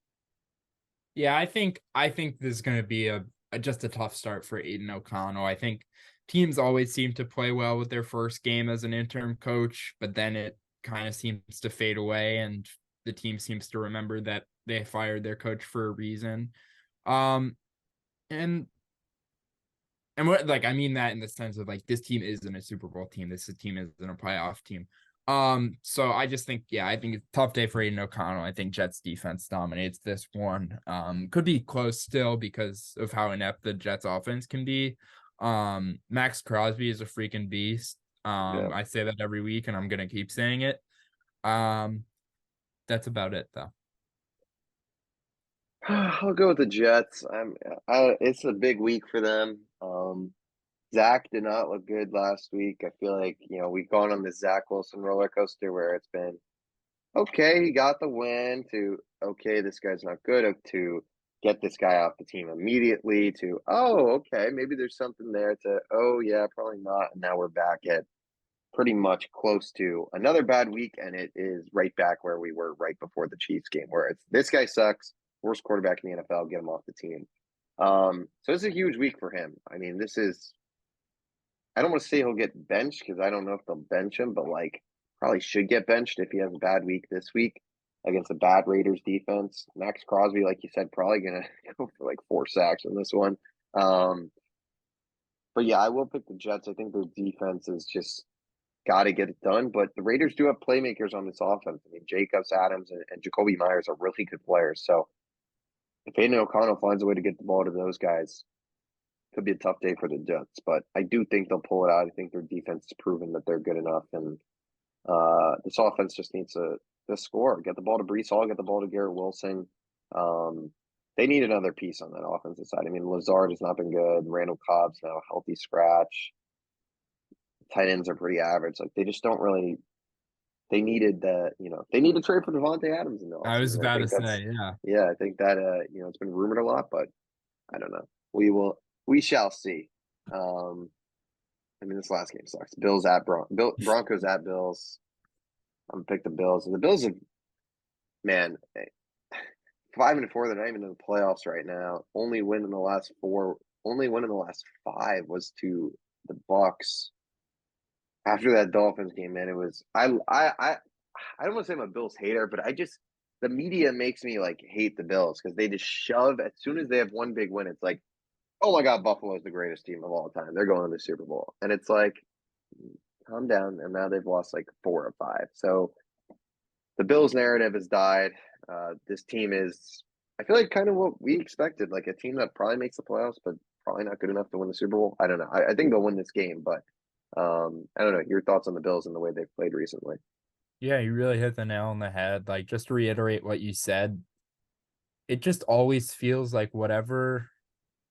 Yeah, I think this is going to be just a tough start for Aiden O'Connell. I think teams always seem to play well with their first game as an interim coach, but then it kind of seems to fade away, and the team seems to remember that they fired their coach for a reason. Um, and what, like, I mean that in the sense of like this team isn't a Super Bowl team. This team isn't a playoff team. So I just think, yeah, I think it's a tough day for Aiden O'Connell. I think Jets defense dominates this one. Could be close still because of how inept the Jets offense can be. Max Crosby is a freaking beast. Yeah. I say that every week and I'm gonna keep saying it. Um, that's about it though. I'll go with the Jets. It's a big week for them. Zach did not look good last week. I feel like, we've gone on this Zach Wilson roller coaster where it's been okay, he got the win, to okay, this guy's not good, to get this guy off the team immediately, to oh, okay, maybe there's something there, to oh yeah, probably not. And now we're back at pretty much close to another bad week, and it is right back where we were right before the Chiefs game, where it's this guy sucks, worst quarterback in the NFL, get him off the team. So it's a huge week for him. I mean, this is I don't want to say he'll get benched because I don't know if they'll bench him, but like probably should get benched if he has a bad week this week against a bad Raiders defense. Max Crosby, like you said, probably gonna go for like 4 sacks in this one. Um, but yeah, I will pick the Jets. I think their defense is just got to get it done. But the Raiders do have playmakers on this offense. I mean, Jacobs, Adams, and Jacoby Myers are really good players. So if Aiden O'Connell finds a way to get the ball to those guys, could be a tough day for the Jets. But I do think they'll pull it out. I think their defense has proven that they're good enough, and this offense just needs to score, get the ball to Brees Hall, get the ball to Garrett Wilson. Um, they need another piece on that offensive side. I mean, Lazard has not been good. Randall Cobb's now a healthy scratch. Tight ends are pretty average. Like they just don't really. They needed they need to trade for Devontae Adams in the I was offseason. I about to think that's say, yeah. yeah. I think that it's been rumored a lot, but I don't know. We shall see. Um, I mean, this last game sucks. Broncos at Bills. I'm gonna pick the Bills, and the Bills have man 5-4. They're not even in the playoffs right now. Only win in the last four. Only win in the last five was to the Bucks. After that Dolphins game, man, it was I don't want to say I'm a Bills hater, but I just the media makes me like hate the Bills because they just shove as soon as they have one big win. It's like, oh my God, Buffalo is the greatest team of all time. They're going to the Super Bowl, and it's like, calm down. And now they've lost like 4 or 5. So the Bills narrative has died. This team is, I feel like, kind of what we expected, like a team that probably makes the playoffs, but probably not good enough to win the Super Bowl. I don't know. I think they'll win this game, but I don't know. Your thoughts on the Bills and the way they've played recently? Yeah, you really hit the nail on the head. Like, just to reiterate what you said, it just always feels like whatever.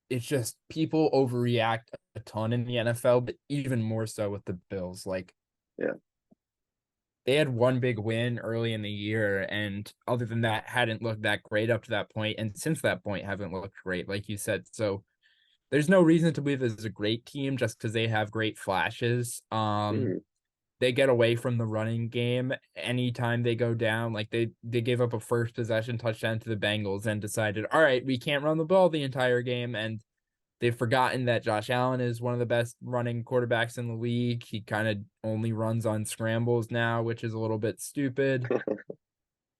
It's just people overreact a ton in the NFL, but even more so with the Bills. Like, Yeah. they had one big win early in the year, and other than that, hadn't looked that great up to that point, and since that point, haven't looked great, like you said. So there's no reason to believe this is a great team just because they have great flashes. Mhm. They get away from the running game anytime they go down. Like they gave up a first possession touchdown to the Bengals and decided, all right, we can't run the ball the entire game, and they've forgotten that Josh Allen is one of the best running quarterbacks in the league. He kind of only runs on scrambles now, which is a little bit stupid.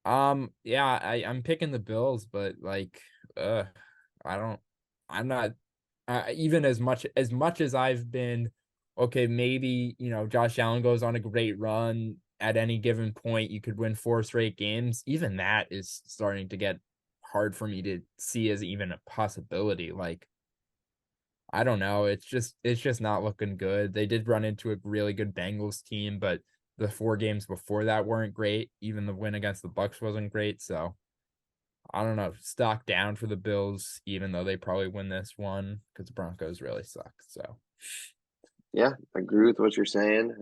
Yeah, I'm picking the Bills, but like, I don't, I'm not, even as much as I've been, okay, maybe, Josh Allen goes on a great run at any given point, you could win 4 straight games. Even that is starting to get hard for me to see as even a possibility. Like, I don't know. It's just not looking good. They did run into a really good Bengals team, but the 4 games before that weren't great. Even the win against the Bucks wasn't great. So I don't know. Stock down for the Bills, even though they probably win this one because the Broncos really suck. So Yeah, I agree with what you're saying.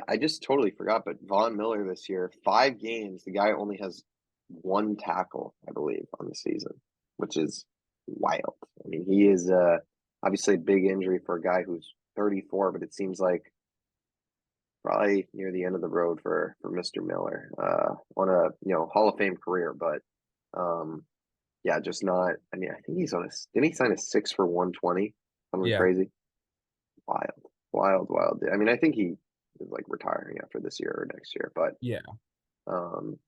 I just totally forgot, but Von Miller this year, 5 games, the guy only has one tackle, I believe, on the season, which is wild. I mean, he is obviously a big injury for a guy who's 34, but it seems like probably near the end of the road for Mr. Miller on a Hall of Fame career, but um, yeah, just not. I mean, I think he's on a didn't he sign a 6 for 120, something yeah, crazy, wild, wild, wild. I mean, I think he is like retiring after this year or next year, but yeah. um,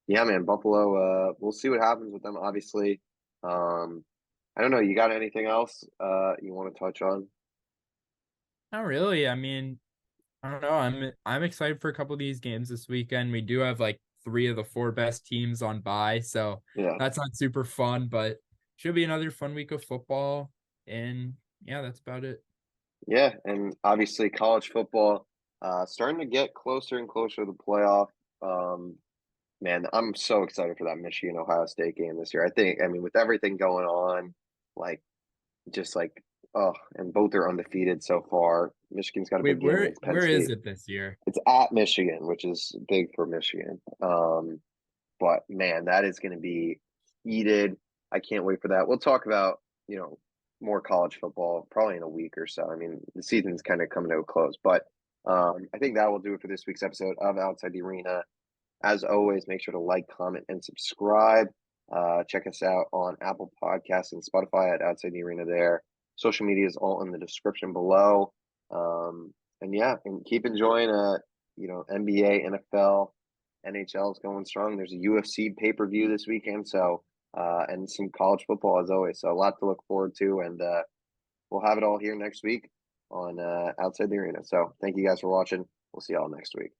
yeah, man, Buffalo. We'll see what happens with them. Obviously, um, I don't know. You got anything else you want to touch on? Not really. I mean, I don't know. I'm excited for a couple of these games this weekend. We do have like 3 of the 4 best teams on bye, so Yeah, that's not super fun, but should be another fun week of football. And yeah, that's about it. yeah, and obviously college football starting to get closer and closer to the playoff. Um, Man, I'm so excited for that Michigan Ohio State game this year. I mean, with everything going on, like just like oh, and both are undefeated so far. Michigan's got a Wait, big game where against Penn where is State. it this year? It's at Michigan, which is big for Michigan. But man, that is going to be heated. I can't wait for that. We'll talk about, you know, more college football probably in a week or so. I mean, the season's kind of coming to a close, but I think that will do it for this week's episode of Outside the Arena. As always, make sure to like, comment, and subscribe. Check us out on Apple Podcasts and Spotify at Outside the Arena there. Social media is all in the description below. And yeah, and keep enjoying NBA, NFL, NHL is going strong. There's a UFC pay-per-view this weekend, so and some college football as always. So a lot to look forward to, and we'll have it all here next week on Outside the Arena. So thank you guys for watching. We'll see y'all next week.